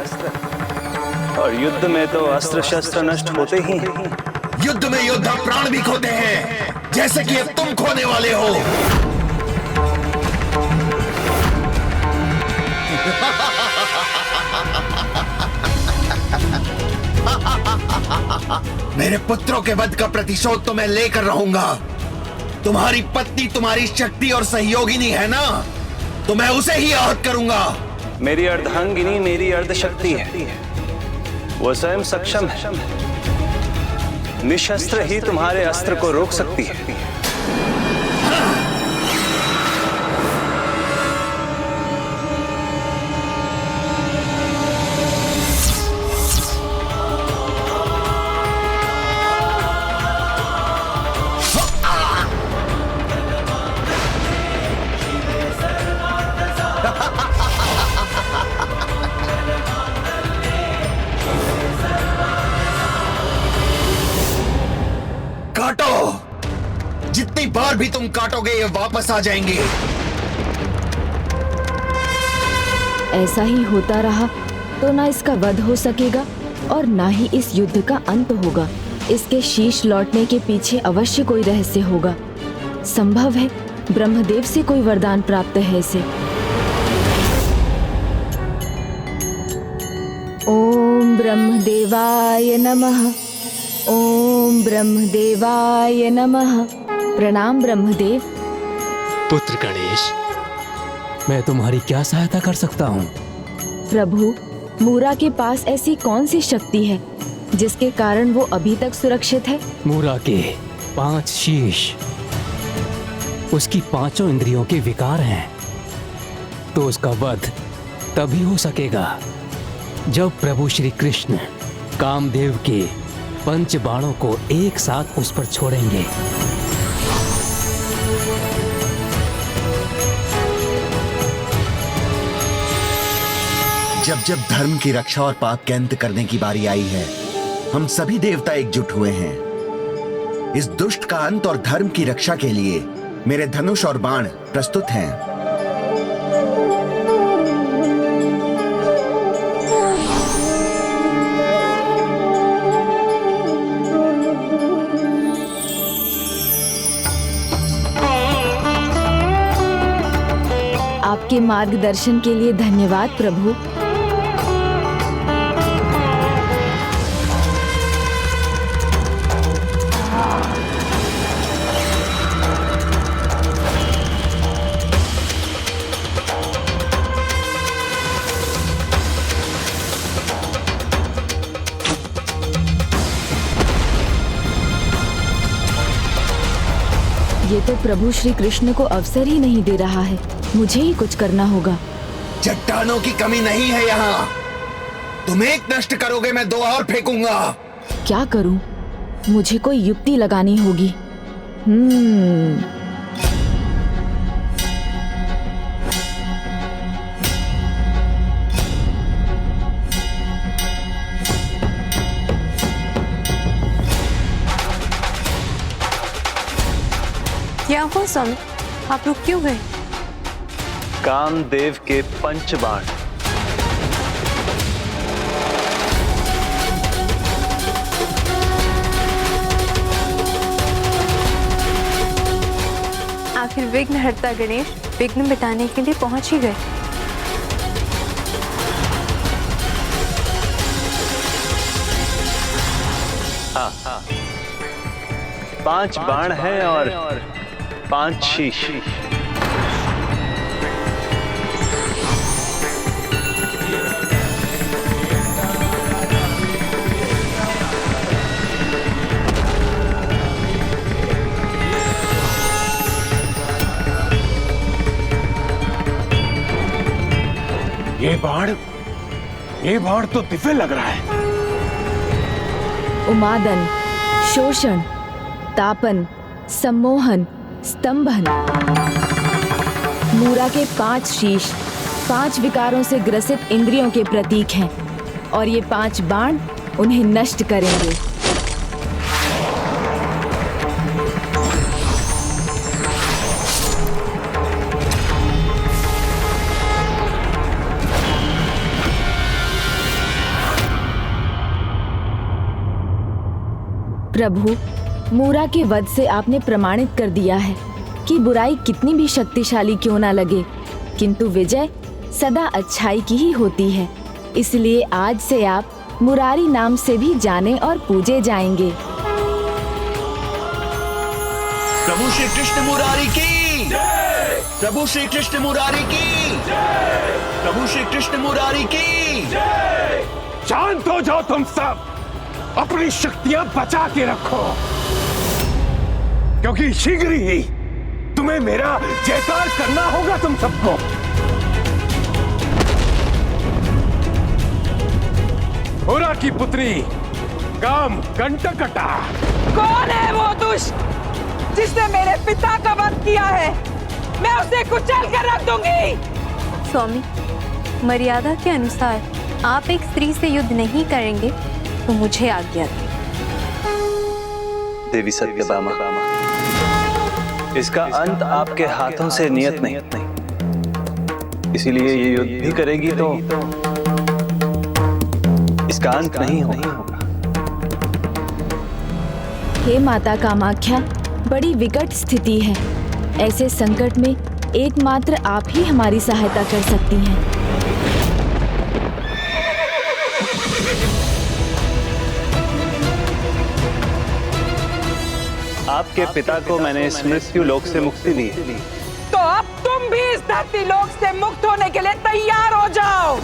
और युद्ध में तो अस्त्र शस्त्र नष्ट होते ही हैं। युद्ध में योद्धा प्राण भी खोते हैं, जैसे कि अब तुम खोने वाले हो। मेरे पुत्रों के वध का प्रतिशोध तो मैं लेकर रहूंगा। तुम्हारी पत्नी तुम्हारी शक्ति और सहयोगिनी है ना, तो मैं उसे ही आहत करूंगा। मेरी अर्धांगिनी मेरी अर्धशक्ति है, वो स्वयं सक्षम है। निशस्त्र ही तुम्हारे अस्त्र को रोक सकती है। काटो, जितनी बार भी तुम काटोगे ये वापस आ जाएंगे। ऐसा ही होता रहा तो ना इसका वध हो सकेगा और ना ही इस युद्ध का अंत होगा। इसके शीश लौटने के पीछे अवश्य कोई रहस्य होगा। संभव है ब्रह्मदेव से कोई वरदान प्राप्त है इसे। ओम ब्रह्मदेवाय नमः। ओम ब्रह्मदेवाय नमः। प्रणाम ब्रह्मदेव। पुत्र गणेश, मैं तुम्हारी क्या सहायता कर सकता हूँ? प्रभु, मूरा के पास ऐसी कौन सी शक्ति है जिसके कारण वो अभी तक सुरक्षित है? मूरा के 5 शीश उसकी 5 इंद्रियों के विकार हैं, तो उसका वध तभी हो सकेगा जब प्रभु श्री कृष्ण कामदेव के 5 बाणों को एक साथ उस पर छोड़ेंगे। जब जब धर्म की रक्षा और पाप के अंत करने की बारी आई है, हम सभी देवता एकजुट हुए हैं। इस दुष्ट का अंत और धर्म की रक्षा के लिए मेरे धनुष और बाण प्रस्तुत हैं। आपके मार्गदर्शन के लिए धन्यवाद प्रभु। ये तो प्रभु श्री कृष्ण को अवसर ही नहीं दे रहा है। मुझे ही कुछ करना होगा। चट्टानों की कमी नहीं है यहाँ। तुम एक नष्ट करोगे, मैं 2 और फेंकूंगा। क्या करूं? मुझे कोई युक्ति लगानी होगी। क्या हुआ स्वामी, आप रुक क्यों गए? कामदेव के 5 बाण। आखिर विघ्नहर्ता गणेश विघ्न मिटाने के लिए पहुंच ही गए। हाँ, 5 बाण हैं और 5 शीश। ये बाण तो दिव्य लग रहा है। उमादन, शोषण, तापन, सम्मोहन, स्तंभन। मूरा के 5 शीश 5 विकारों से ग्रसित इंद्रियों के प्रतीक हैं और ये 5 बाण उन्हें नष्ट करेंगे। प्रभु, मूरा के वध से आपने प्रमाणित कर दिया है कि बुराई कितनी भी शक्तिशाली क्यों ना लगे, किंतु विजय सदा अच्छाई की ही होती है। इसलिए आज से आप मुरारी नाम से भी जाने और पूजे जाएंगे। प्रभु श्री कृष्ण मुरारी की जय! प्रभु श्री कृष्ण मुरारी की जय! प्रभु श्री कृष्ण मुरारी की जय! शांत हो जाओ तुम सब, अपनी शक्तियां बचा के रखो, क्योंकि शीघ्र ही तुम्हें मेरा जयकार करना होगा तुम सबको। मूरा की पुत्री काम कंटकटा। कौन है वो दुष्ट जिसने मेरे पिता का वध किया है? मैं उसे कुचल कर रख दूंगी। स्वामी, मर्यादा के अनुसार आप एक स्त्री से युद्ध नहीं करेंगे तो मुझे आज्ञा दें। देवी सत्यभामा, इसका अंत आपके हाथों से नियत नहीं, इसीलिए ये युद्ध भी करेगी तो इसका अंत नहीं होगा। हे माता कामाख्या, बड़ी विकट स्थिति है। ऐसे संकट में एकमात्र आप ही हमारी सहायता कर सकती हैं। आपके पिता को मैंने इस मृत्यु लोक से मुक्ति दी, तो अब तुम भी इस धरती लोक से मुक्त होने के लिए तैयार हो जाओ।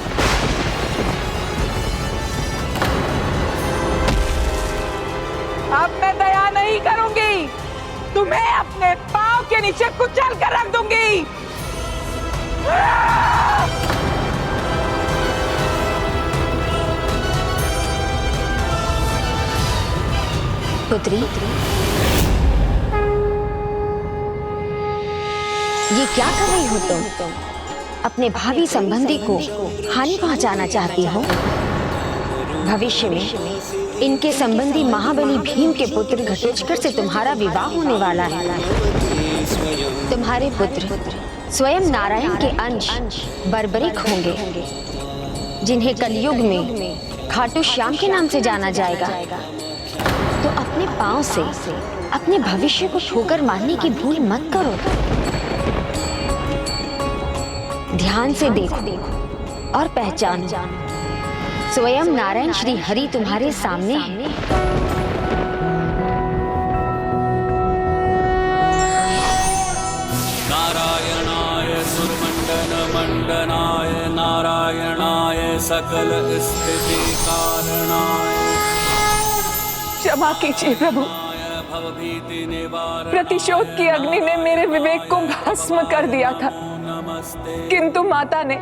तुम्हें अपने पांव के नीचे कुचल कर रख दूंगी। पुत्री, ये क्या कर रही हो तुम? अपने भावी संबंधी को हानि पहुंचाना चाहती हो? भविष्य में इनके संबंधी महाबली भीम के पुत्र घटोत्कच से तुम्हारा विवाह होने वाला है। तुम्हारे पुत्र स्वयं नारायण के अंश बर्बरिक होंगे, जिन्हें कलयुग में खाटू श्याम के नाम से जाना जाएगा। तो अपने पांव से अपने भविष्य को ठोकर मारने की भूल मत करो। ध्यान से देखो और पहचानो, स्वयं नारायण श्री हरि तुम्हारे सामने है। नारायणाय सुरमंडन मंडनाय नारायणाय सकल स्थिति कारणाय। क्षमा कीजिए प्रभु, प्रतिशोध की अग्नि ने मेरे विवेक को भस्म कर दिया था, किंतु माता ने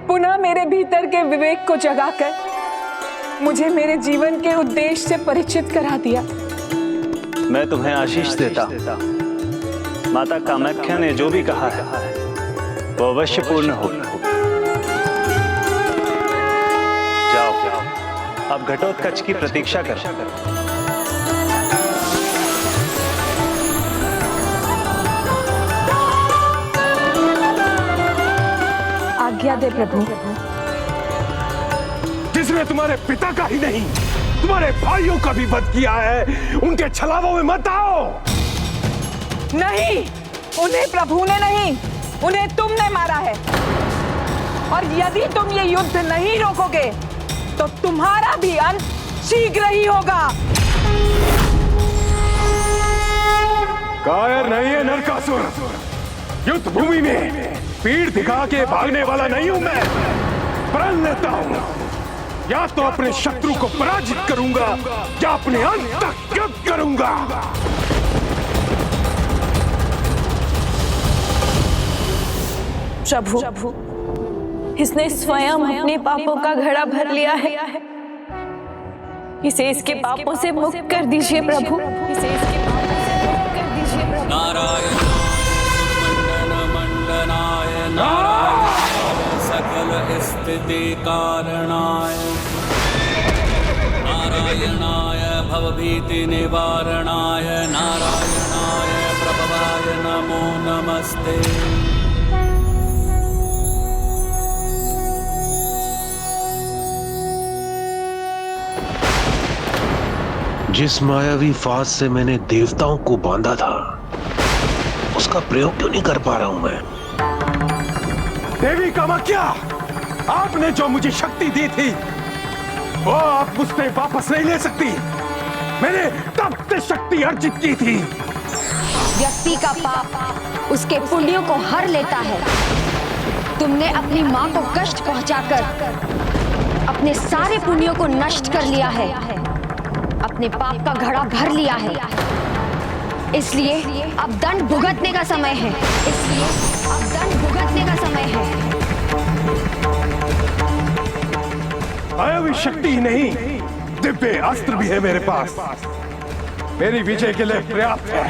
पुनः मेरे भीतर के विवेक को जगाकर मुझे मेरे जीवन के उद्देश्य से परिचित करा दिया। मैं तुम्हें आशीष देता हूँ। माता कामाख्या ने जो भी कहा है वो अवश्य पूर्ण हो। जाओ, अब घटोत्कच की प्रतीक्षा करो। आज्ञा दे प्रभु। जिसने तुम्हारे पिता का ही नहीं तुम्हारे भाइयों का भी वध किया है, उनके छलावों में मत आओ। नहीं, उन्हें प्रभु ने नहीं, उन्हें तुमने मारा है। और यदि तुम ये युद्ध नहीं रोकोगे तो तुम्हारा भी अंत शीघ्र ही होगा। कायर नहीं है नरकासुर, युद्ध भूमि में पीठ दिखा के भागने वाला नहीं हूं मैं। प्रण लेता हूं, या तो अपने शत्रु को पराजित करूंगा या अपने अंत तक युद्ध करूंगा। प्रभु, इसने स्वयं अपने पापों का घड़ा भर लिया है। इसे इसके पापों से मुक्त कर दीजिए प्रभु। इसे इसके पापों से मुक्त कर दीजिए प्रभु। नारायण मंडनाय नारायण सकल स्थिति कारणाय नारायणाय भवभीति निवारणाय नारायणाय प्रभवाय नमो नमस्ते। जिस मायावी फांस से मैंने देवताओं को बांधा था, उसका प्रयोग क्यों नहीं कर पा रहा हूं मैं? देवी कामाख्या, आपने जो मुझे शक्ति दी थी वो आप मुझसे वापस नहीं ले सकती। मैंने तब से शक्ति अर्जित की थी। व्यक्ति का पाप उसके पुण्यों को हर लेता है। तुमने अपनी माँ को कष्ट पहुंचाकर अपने सारे पुण्यों को नष्ट कर लिया है, अपने पाप का घड़ा भर लिया है। इसलिए अब दंड भुगतने का समय है। इसलिए अब दंड भुगतने का समय है। मायावी शक्ति ही नहीं, दिव्य अस्त्र भी है मेरे पास। मेरी विजय के लिए पर्याप्त है।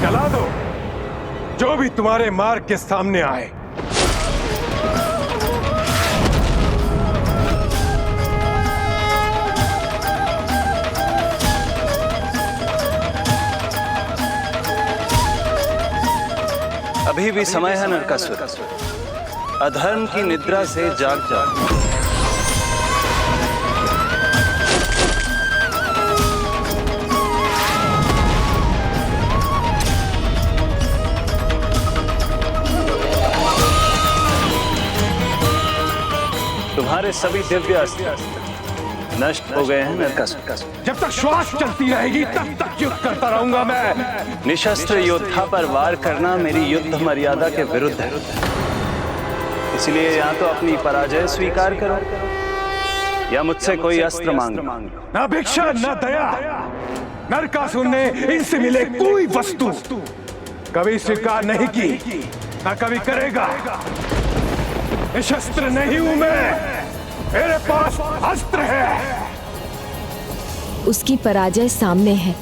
चला दो जो भी तुम्हारे मार्ग के सामने आए। अभी भी समय है नरकासुर, अधर्म की निद्रा से जाग जाओ। तुम्हारे सभी दिव्य अस्त्र नष्ट हो गए हैं नरकासुर। जब तक श्वास चलती रहेगी तब तक युद्ध करता रहूंगा मैं। निशस्त्र योद्धा पर वार करना मेरी युद्ध मर्यादा के विरुद्ध है, इसलिए या तो अपनी पराजय स्वीकार करो या मुझसे कोई अस्त्र मांगो। न भिक्षा न दया, नरकासुर ने इनसे मिले कोई वस्तु कभी स्वीकार नहीं की, न कभी करेगा। निशस्त्र नहीं हूं मैं, मेरे पास अस्त्र है। उसकी पराजय सामने है,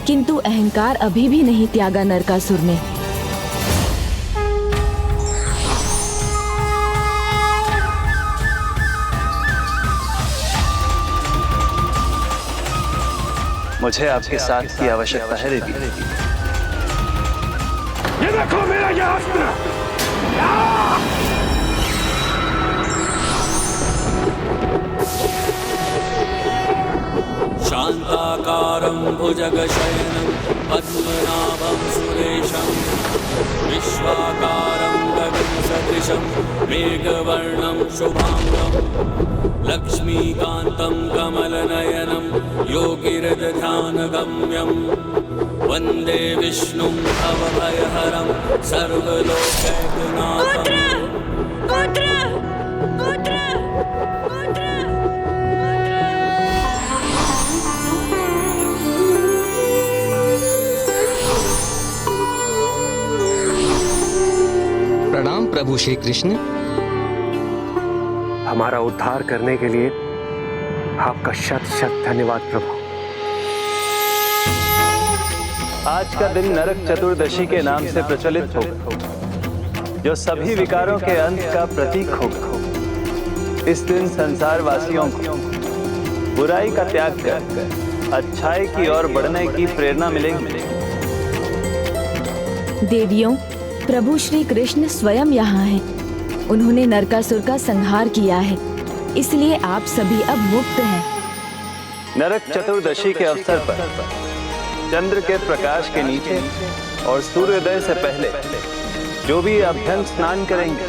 किंतु अहंकार अभी भी नहीं त्यागा नरकासुर ने। मुझे आपके साथ की आवश्यकता है देवी। ये देखो मेरा ये अस्त्र। शांताकारं भुजगशयनं पद्मनाभं सुरेशं विश्वाकारं गगनसदृशं मेघवर्णं शुभांगं लक्ष्मीकान्तं कमलनयनं योगिहृदध्यानगम्यं वन्दे विष्णुं भवभयहरं सर्वलोकैकनाथं। प्रणाम प्रभु श्री कृष्ण। हमारा उद्धार करने के लिए आपका शत शत धन्यवाद प्रभु। आज का दिन नरक चतुर्दशी के नाम से प्रचलित होगा, जो सभी विकारों के अंत का प्रतीक होगा। इस दिन संसार वासियों को बुराई का त्याग कर अच्छाई की ओर बढ़ने की प्रेरणा मिलेगी। देवियों, प्रभु श्री कृष्ण स्वयं यहाँ हैं। उन्होंने नरकासुर का संहार किया है, इसलिए आप सभी अब मुक्त हैं। नरक चतुर्दशी के अवसर पर चंद्र के प्रकाश के नीचे और सूर्योदय से पहले जो भी अभ्यंग स्नान करेंगे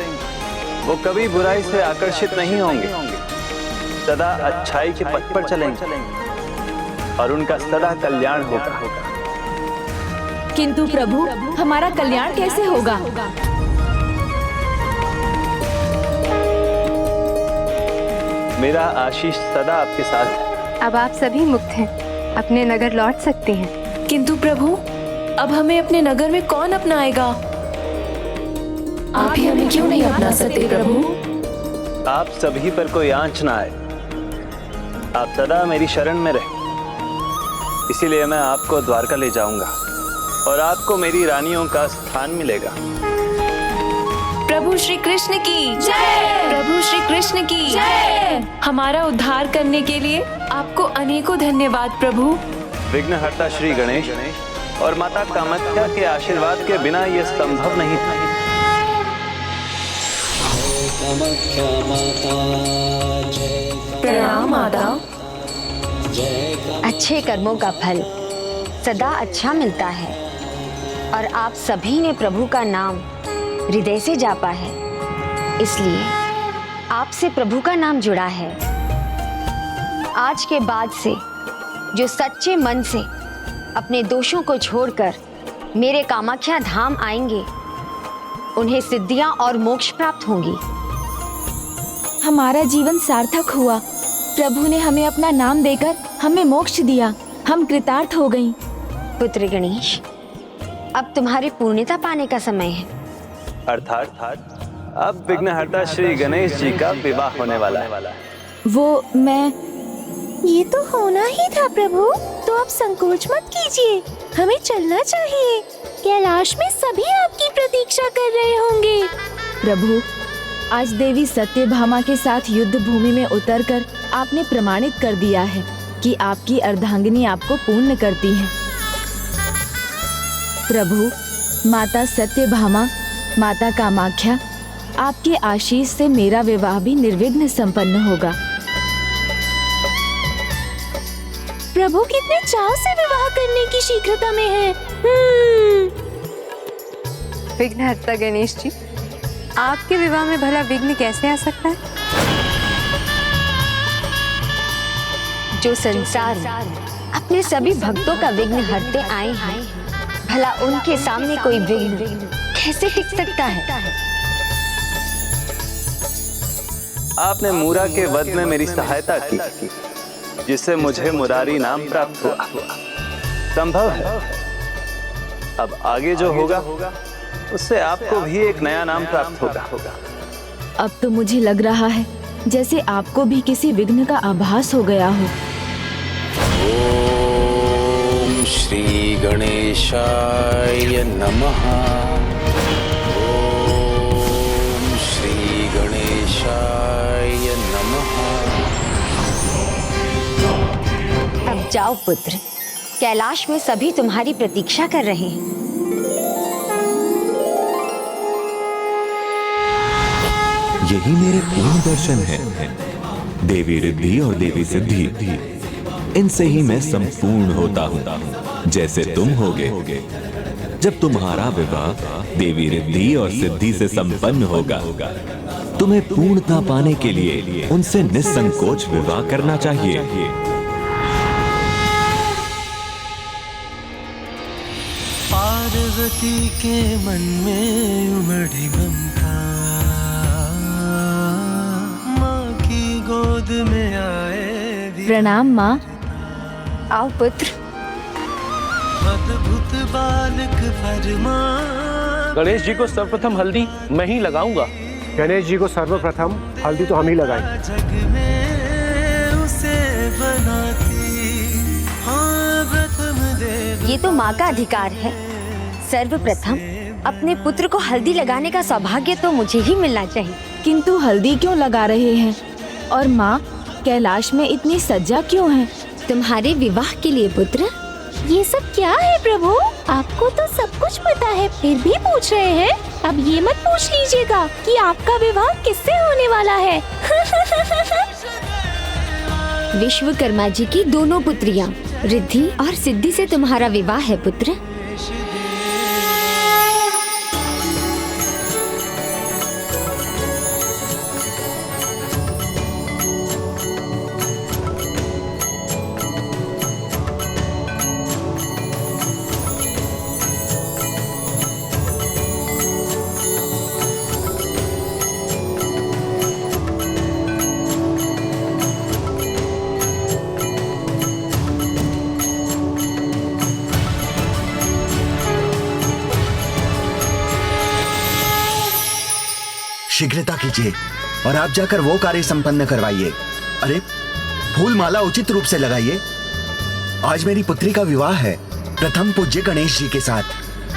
वो कभी बुराई से आकर्षित नहीं होंगे, सदा अच्छाई के पथ पर चलेंगे और उनका सदा कल्याण होगा। किंतु प्रभु, हमारा कल्याण कैसे होगा? मेरा आशीष सदा आपके साथ है। अब आप सभी मुक्त हैं, अपने नगर लौट सकते हैं। किंतु प्रभु, अब हमें अपने नगर में कौन अपनाएगा? आप ही हमें क्यों नहीं अपना सकते प्रभु? आप सभी पर कोई आंच ना आए, आप सदा मेरी शरण में रहे। इसीलिए मैं आपको द्वारका ले जाऊंगा और आपको मेरी रानियों का स्थान मिलेगा। प्रभु श्री कृष्ण की जय। प्रभु श्री कृष्ण की जय। हमारा उद्धार करने के लिए आपको अनेकों धन्यवाद प्रभु। विघ्नहर्ता श्री गणेश और माता कामाख्या के आशीर्वाद के बिना यह संभव नहीं था। प्रणाम माता। अच्छे कर्मों का फल सदा अच्छा मिलता है और आप सभी ने प्रभु का नाम हृदय से जापा है, इसलिए आपसे प्रभु का नाम जुड़ा है। आज के बाद से जो सच्चे मन से अपने दोषों को छोड़कर मेरे कामाख्या धाम आएंगे, उन्हें सिद्धियां और मोक्ष प्राप्त होंगी। हमारा जीवन सार्थक हुआ। प्रभु ने हमें अपना नाम देकर हमें मोक्ष दिया। हम कृतार्थ हो गईं। पुत्र गणेश, अब तुम्हारी पूर्णता पाने का समय है। अर्थात अब विघ्नहर्ता श्री गणेश जी का विवाह होने वाला है। वो मैं ये तो होना ही था प्रभु, तो आप संकोच मत कीजिए, हमें चलना चाहिए। कैलाश में सभी आपकी प्रतीक्षा कर रहे होंगे। प्रभु, आज देवी सत्यभामा के साथ युद्ध भूमि में उतरकर आपने प्रमाणित कर दिया है कि आपकी अर्धांगिनी आपको पूर्ण करती है। प्रभु, माता सत्यभामा, माता कामाख्या, आपके आशीष से मेरा विवाह भी निर्विघ्न संपन्न होगा। प्रभु कितने चाव से विवाह करने की शीघ्रता में है। विघ्नहर्ता गणेश जी, आपके विवाह में भला विघ्न कैसे आ सकता है? जो संसार अपने सभी भक्तों का विघ्न हरते आए हैं, भला उनके सामने कोई विघ्न कैसे टिक सकता है? आपने मूरा के वध में मेरी सहायता की, जिससे मुझे मुरारी नाम प्राप्त हुआ। संभव है अब आगे जो होगा उससे आपको भी एक नया नाम प्राप्त होगा। अब तो मुझे लग रहा है जैसे आपको भी किसी विघ्न का आभास हो गया हो। ओम श्री गणेशाय नमः। ओम श्री गणेशाय नमः। अब जाओ पुत्र, कैलाश में सभी तुम्हारी प्रतीक्षा कर रहे हैं। यही मेरे पूर्ण दर्शन है, देवी रिद्धि और देवी सिद्धि। इनसे ही मैं संपूर्ण होता हूँ, जैसे तुम होगे। जब तुम्हारा विवाह देवी रिद्धि और सिद्धि से संपन्न होगा, तुम्हें पूर्णता पाने के लिए उनसे निसंकोच विवाह करना चाहिए। पार्वती के मन में उमड़ी ममता, माँ की गोद में आए। प्रणाम माँ। आओ पुत्र। अद्भुत बालक फरमा। गणेश जी को सर्वप्रथम हल्दी मैं ही लगाऊंगा। गणेश जी को सर्वप्रथम हल्दी तो हम ही लगाएंगे। जग में उसे बनाती, हाँ प्रथम देव। ये तो माँ का अधिकार है। सर्वप्रथम अपने पुत्र को हल्दी लगाने का सौभाग्य तो मुझे ही मिलना चाहिए। किंतु हल्दी क्यों लगा रहे हैं? और माँ, कैलाश में इतनी सज्जा क्यों है? तुम्हारे विवाह के लिए पुत्र। ये सब क्या है प्रभु? आपको तो सब कुछ पता है, फिर भी पूछ रहे हैं। अब ये मत पूछ लीजिएगा कि आपका विवाह किससे होने वाला है। विश्वकर्मा जी की दोनों पुत्रियां रिद्धि और सिद्धि से तुम्हारा विवाह है पुत्र। शीघ्रता कीजिए और आप जाकर वो कार्य संपन्न करवाइए। अरे फूल माला उचित रूप से लगाइए। आज मेरी पुत्री का विवाह है प्रथम पूज्य गणेश जी के साथ।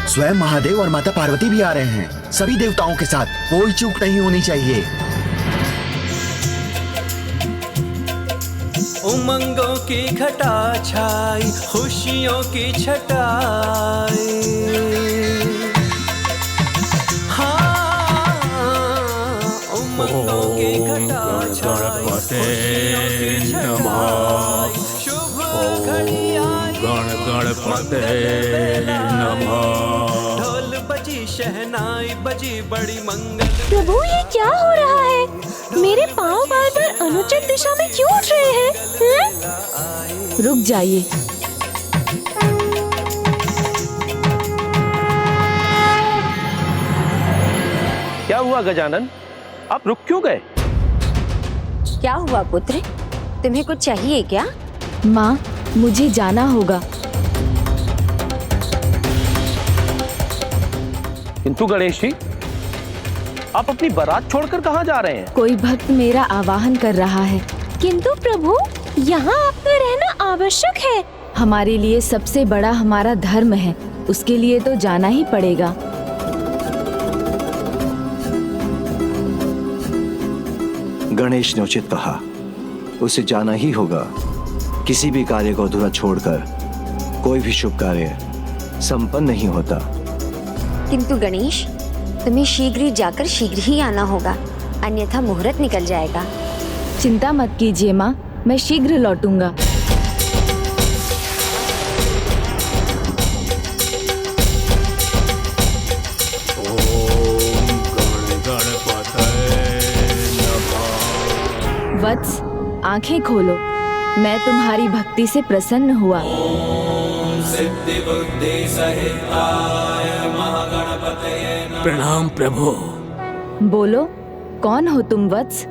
स्वयं महादेव और माता पार्वती भी आ रहे हैं, सभी देवताओं के साथ। कोई चूक नहीं होनी चाहिए। उमंगों की घटा छाई, खुशियों की छटाई। ढोल बजी शहनाई बजी बड़ी मंगल। प्रभु ये क्या हो रहा है? मेरे पाँव बार बार अनुचित दिशा में क्यों उठ रहे हैं? रुक जाइए। क्या हुआ गजानन? आप रुक क्यों गए? क्या हुआ पुत्र? तुम्हें कुछ चाहिए क्या? माँ, मुझे जाना होगा। किंतु गणेश जी, आप अपनी बारात छोड़कर कहाँ जा रहे हैं? कोई भक्त मेरा आवाहन कर रहा है। किंतु प्रभु, यहाँ आपका रहना आवश्यक है। हमारे लिए सबसे बड़ा हमारा धर्म है, उसके लिए तो जाना ही पड़ेगा। गणेश ने उचित कहा, उसे जाना ही होगा। किसी भी कार्य को अधूरा छोड़कर कोई भी शुभ कार्य संपन्न नहीं होता। किंतु गणेश, तुम्हें शीघ्र ही जाकर शीघ्र ही आना होगा, अन्यथा मुहूर्त निकल जाएगा। चिंता मत कीजिए माँ, मैं शीघ्र लौटूंगा। वत्स, आंखें खोलो। मैं तुम्हारी भक्ति से प्रसन्न हुआ। प्रणाम प्रभु। बोलो, कौन हो तुम वत्स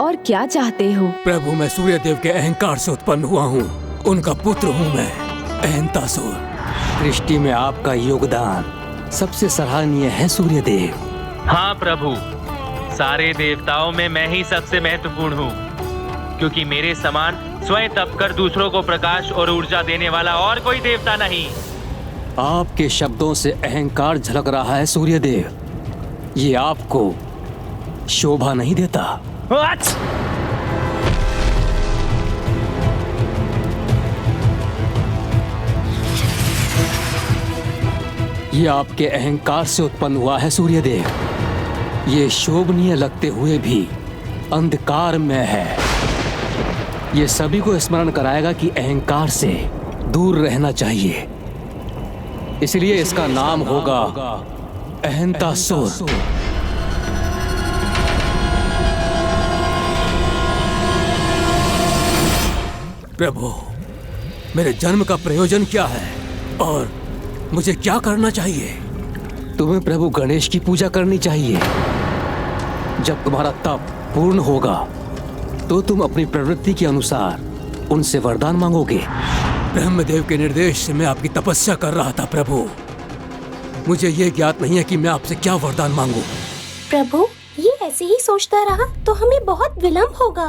और क्या चाहते हो? प्रभु, मैं सूर्यदेव के अहंकार से उत्पन्न हुआ हूँ। उनका पुत्र हूँ मैं, अहंतासुर। सृष्टि में आपका योगदान सबसे सराहनीय है सूर्यदेव। हाँ प्रभु, सारे देवताओं में मैं ही सबसे महत्वपूर्ण हूँ, क्योंकि मेरे समान स्वयं तप कर दूसरों को प्रकाश और ऊर्जा देने वाला और कोई देवता नहीं। आपके शब्दों से अहंकार झलक रहा है सूर्यदेव। ये आपको शोभा नहीं देता। ये आपके अहंकार से उत्पन्न हुआ है सूर्यदेव। ये शोभनीय लगते हुए भी अंधकार में है। ये सभी को स्मरण कराएगा कि अहंकार से दूर रहना चाहिए। इसलिए इसका नाम होगा अहंतासुर। प्रभु, मेरे जन्म का प्रयोजन क्या है और मुझे क्या करना चाहिए? तुम्हें प्रभु गणेश की पूजा करनी चाहिए। जब तुम्हारा तप पूर्ण होगा तो तुम अपनी प्रवृत्ति के अनुसार उनसे वरदान मांगोगे। ब्रह्मदेव के निर्देश से मैं आपकी तपस्या कर रहा था प्रभु। मुझे ये ज्ञात नहीं है कि मैं आपसे क्या वरदान मांगूं। प्रभु, ये ऐसे ही सोचता रहा तो हमें बहुत विलंब होगा।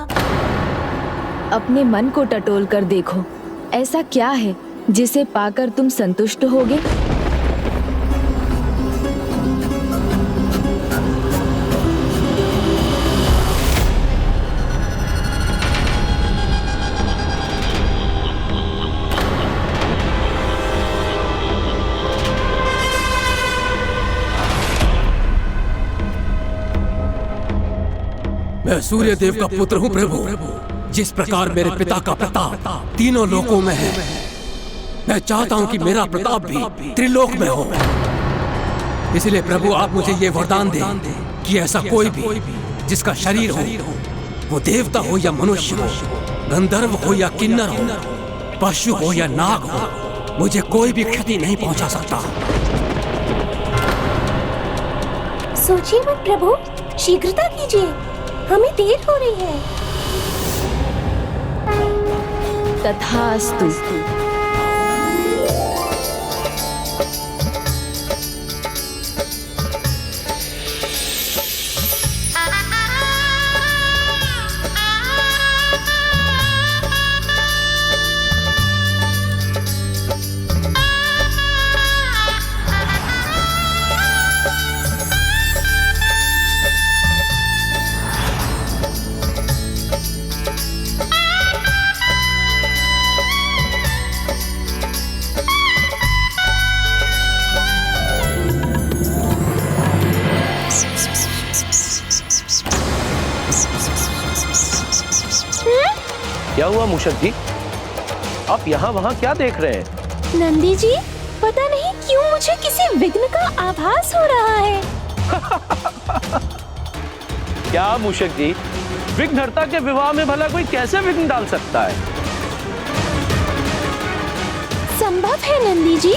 अपने मन को टटोल कर देखो, ऐसा क्या है जिसे पाकर तुम संतुष्ट होगे? मैं सूर्यदेव का पुत्र हूँ प्रभु। जिस प्रकार मेरे पिता का प्रताप तीनों लोकों में है, मैं चाहता हूँ कि मेरा प्रताप भी त्रिलोक में हो। इसलिए प्रभु, आप मुझे ये वरदान दें कि ऐसा कोई भी जिसका शरीर हो, वो देवता हो या मनुष्य हो, गंधर्व हो या किन्नर हो, पशु हो या नाग हो, मुझे कोई भी क्षति नहीं पहुंचा सकता। सोचिए मत प्रभु, शीघ्रता कीजिए, हमें देर हो रही है। तथास्तु। क्या हुआ मूषक जी, आप यहाँ वहाँ क्या देख रहे हैं? नंदी जी, पता नहीं क्यों मुझे किसी विघ्न का आभास हो रहा है। क्या मूषक जी, विघ्नहर्ता के विवाह में भला कोई कैसे विघ्न डाल सकता है? संभव है नंदी जी।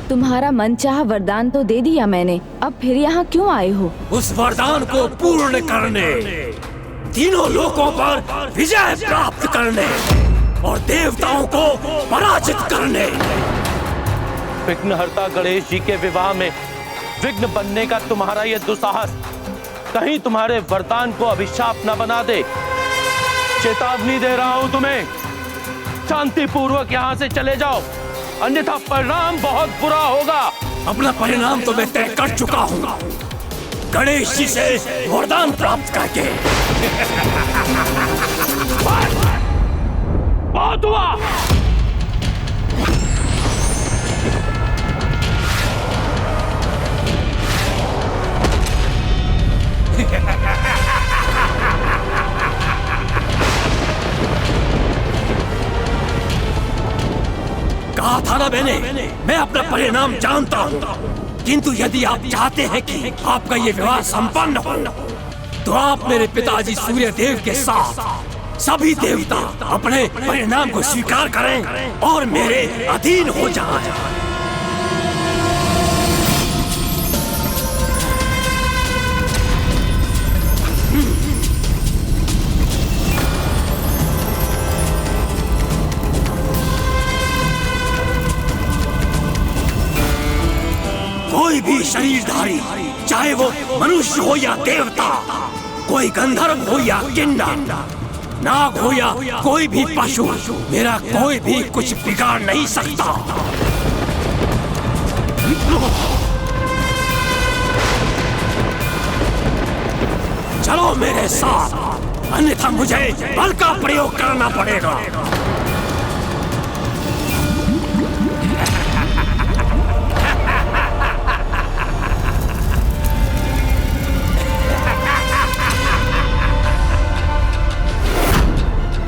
तुम्हारा मनचाहा वरदान तो दे दिया मैंने, अब फिर यहाँ क्यों आए हो? उस वरदान को पूर्ण करने, तीनों लोकों पर विजय प्राप्त करने और देवताओं को पराजित करने। विघ्नहर्ता गणेश जी के विवाह में विघ्न बनने का तुम्हारा ये दुस्साहस कहीं तुम्हारे वरदान को अभिशाप न बना दे। चेतावनी दे रहा हूं तुम्हें, शांति पूर्वक यहाँ से चले जाओ, अन्यथा परिणाम बहुत बुरा होगा। अपना परिणाम तो मैं तय कर चुका हूँ। गणेश जी से वरदान प्राप्त करके। बहुत हुआ। कहा था ना मैंने, मैं अपना परिणाम जानता हूँ, किंतु यदि आप चाहते हैं कि आपका ये विवाह संपन्न हो, तो आप मेरे पिताजी सूर्य देव के साथ सभी देवता अपने परिणाम को स्वीकार करें और मेरे अधीन हो जाएं। कोई भी शरीरधारी, चाहे वो मनुष्य हो या देवता, कोई गंधर्व हो या किन्नर, नाग हो या कोई भी पशु, मेरा कोई भी कुछ बिगाड़ नहीं सकता। चलो मेरे साथ, अन्यथा मुझे बल का प्रयोग करना पड़ेगा।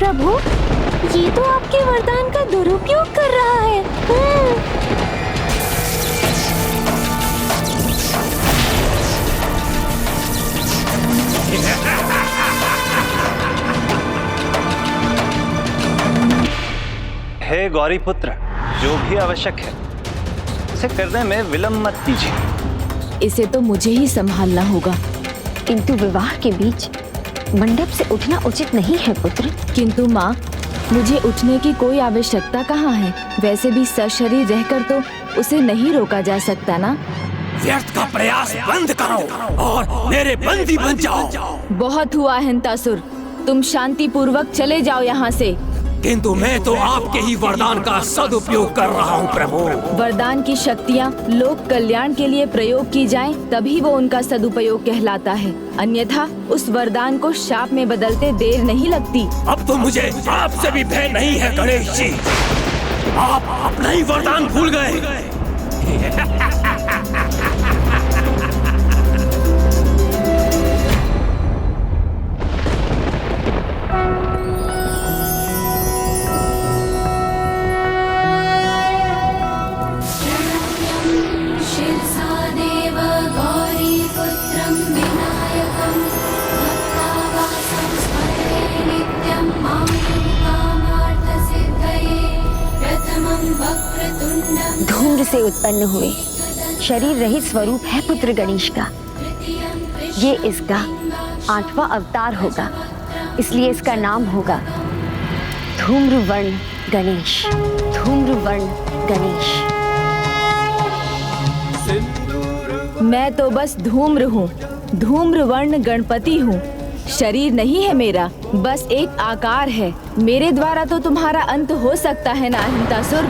प्रभु, ये तो आपके वरदान का दुरुपयोग कर रहा है। हे गौरी पुत्र, जो भी आवश्यक है उसे करने में विलंब मत कीजिए। इसे तो मुझे ही संभालना होगा। किंतु विवाह के बीच मंडप से उठना उचित नहीं है पुत्र। किंतु माँ, मुझे उठने की कोई आवश्यकता कहाँ है? वैसे भी सशरीर रहकर तो उसे नहीं रोका जा सकता ना। व्यर्थ का प्रयास बंद करो और मेरे बंदी बन जाओ। बहुत हुआ हिंतासुर, तुम शांति पूर्वक चले जाओ यहाँ से। किंतु मैं तो आपके ही वरदान का सदुपयोग कर रहा हूँ प्रभु। वरदान की शक्तियाँ लोक कल्याण के लिए प्रयोग की जाएं, तभी वो उनका सदुपयोग कहलाता है। अन्यथा उस वरदान को शाप में बदलते देर नहीं लगती। अब तो मुझे आपसे भी भय नहीं है गणेश जी, आप अपना ही वरदान भूल गए। धूम्र से उत्पन्न हुए शरीर रहित स्वरूप है पुत्र गणेश का। ये इसका 8वां अवतार होगा, इसलिए इसका नाम होगा धूम्रवर्ण गणेश। धूम्रवर्ण गणेश। मैं तो बस धूम्र हूँ, धूम्रवर्ण गणपति हूँ। शरीर नहीं है मेरा, बस एक आकार है। मेरे द्वारा तो तुम्हारा अंत हो सकता है ना हिंतासुर?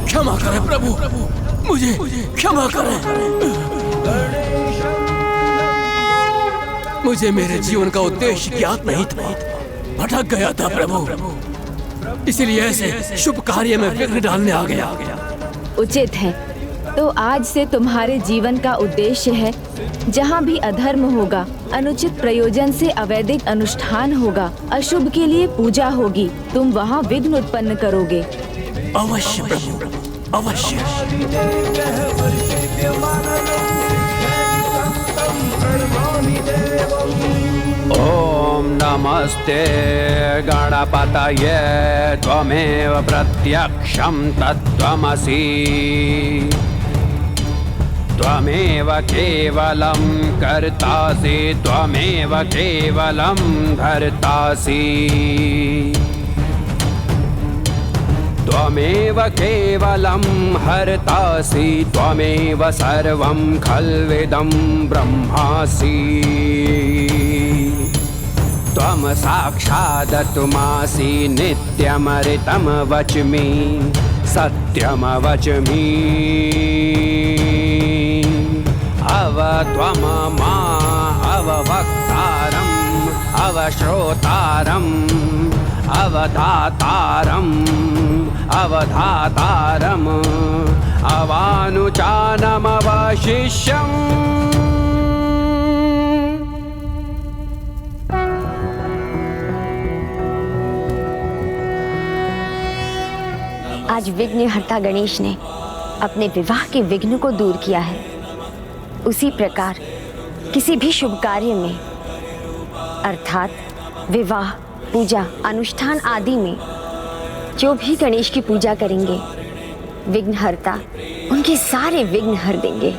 क्षमा करें प्रभु, मुझे क्षमा करें। मुझे मेरे जीवन का उद्देश्य ज्ञात नहीं था, भटक गया था प्रभु, इसलिए ऐसे शुभ कार्य में विघ्न डालने आ गया। उचित है, तो आज से तुम्हारे जीवन का उद्देश्य है, जहाँ भी अधर्म होगा, अनुचित प्रयोजन से अवैधिक अनुष्ठान होगा, अशुभ के लिए पूजा होगी, तुम वहाँ विघ्न उत्पन्न करोगे। अवश्य प्रभु, अवश्य। ओम नमस्ते गणपतये त्वमेव प्रत्यक्षं तत्त्वमसि त्वमेव केवलं कर्तासि त्वमेव केवलं भर्तासि त्वमेव केवलं हर्तासि त्वमेव सर्वं खल्विदं ब्रह्मासि त्वम साक्षादतुमासि नित्यमृतं वच्मि सत्यमवच्मि अव त्वम मा अववक्तारम् अवश्रोतारम् अवधातारम् अवधातारम् अवानुचानमवशिष्यम्। आज विघ्नहर्ता गणेश ने अपने विवाह के विघ्न को दूर किया है। उसी प्रकार किसी भी शुभ कार्य में अर्थात विवाह, पूजा, अनुष्ठान आदि में जो भी गणेश की पूजा करेंगे, विघ्नहर्ता उनके सारे विघ्न हर देंगे।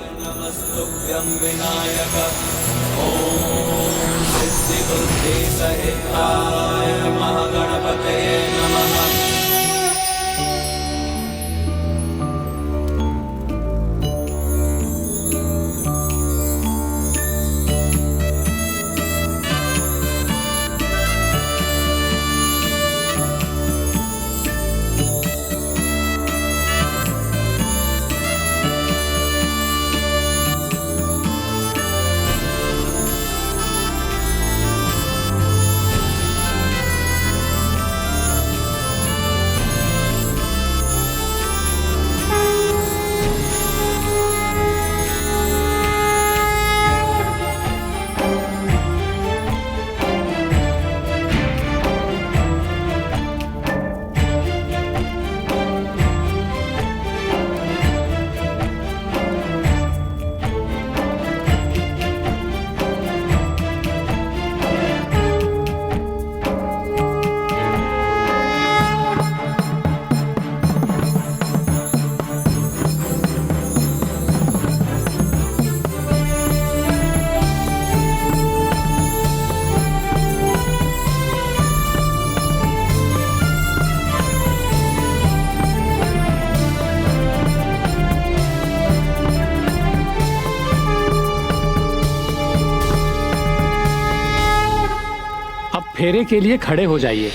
फेरे के लिए खड़े हो जाइए।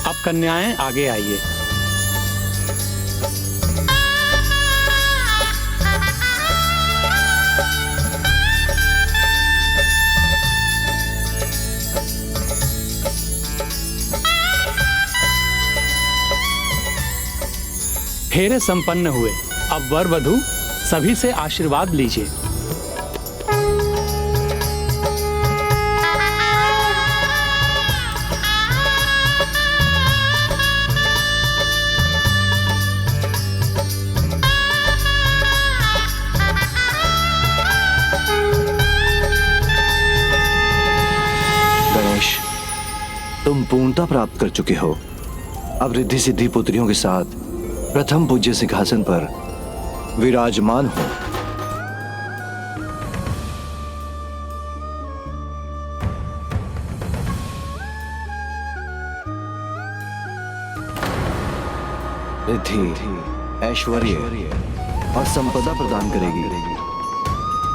अब कन्याएं आगे आइए। फेरे संपन्न हुए। अब वर वधू सभी से आशीर्वाद लीजिए। गणेश, तुम पूर्णता प्राप्त कर चुके हो। अब रिद्धि सिद्धि पुत्रियों के साथ प्रथम पूज्य सिंहासन पर विराजमान हो। रिद्धि ऐश्वर्य और संपदा प्रदान करेगी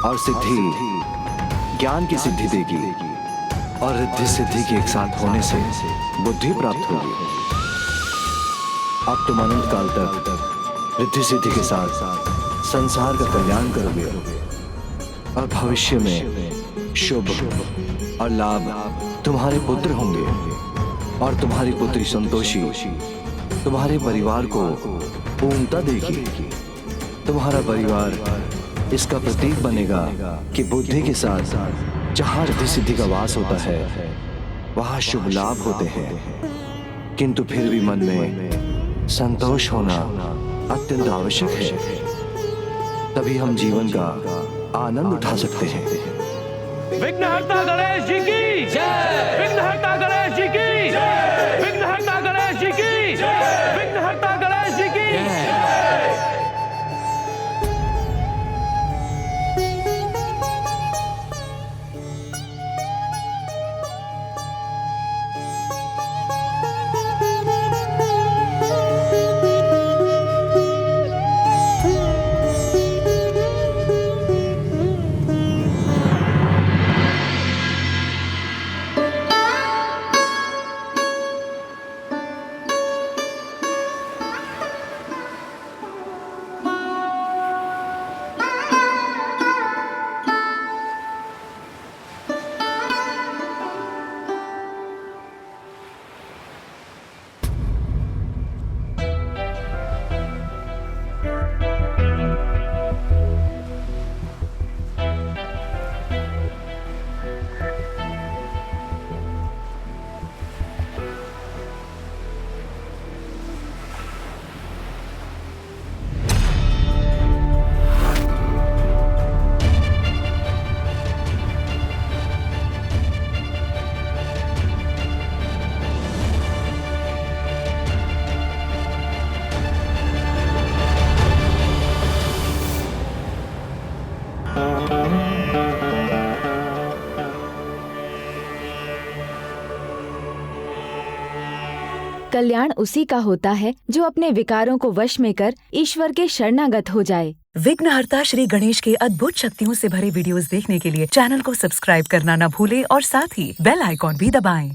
और सिद्धि ज्ञान की सिद्धि देगी और रिद्धि सिद्धि के एक साथ होने से बुद्धि प्राप्त होगी। अब तुम अनंत काल तक रिद्धि सिद्धि के साथ संसार का कल्याण करोगे और भविष्य में शुभ और लाभ तुम्हारे पुत्र होंगे और तुम्हारी पुत्री संतोषी तुम्हारे परिवार को पूर्णता देगी। तुम्हारा परिवार इसका प्रतीक बनेगा कि बुद्धि के साथ जहाँ रिद्धि सिद्धि का वास होता है वहाँ शुभ लाभ होते हैं, किंतु फिर भी मन में संतोष होना अत्यंत आवश्यक है। तभी हम जीवन का आनंद उठा सकते हैं। विघ्नहर्ता गणेश जी की जय। विघ्नहर्ता गणेश जी की जय। विघ्नहर्ता गणेश जी की जय। विघ्नहर्ता गणेश जी की जय। कल्याण उसी का होता है जो अपने विकारों को वश में कर ईश्वर के शरणागत हो जाए। विघ्नहर्ता श्री गणेश के अद्भुत शक्तियों से भरे वीडियोस देखने के लिए चैनल को सब्सक्राइब करना न भूलें और साथ ही बेल आइकॉन भी दबाएं।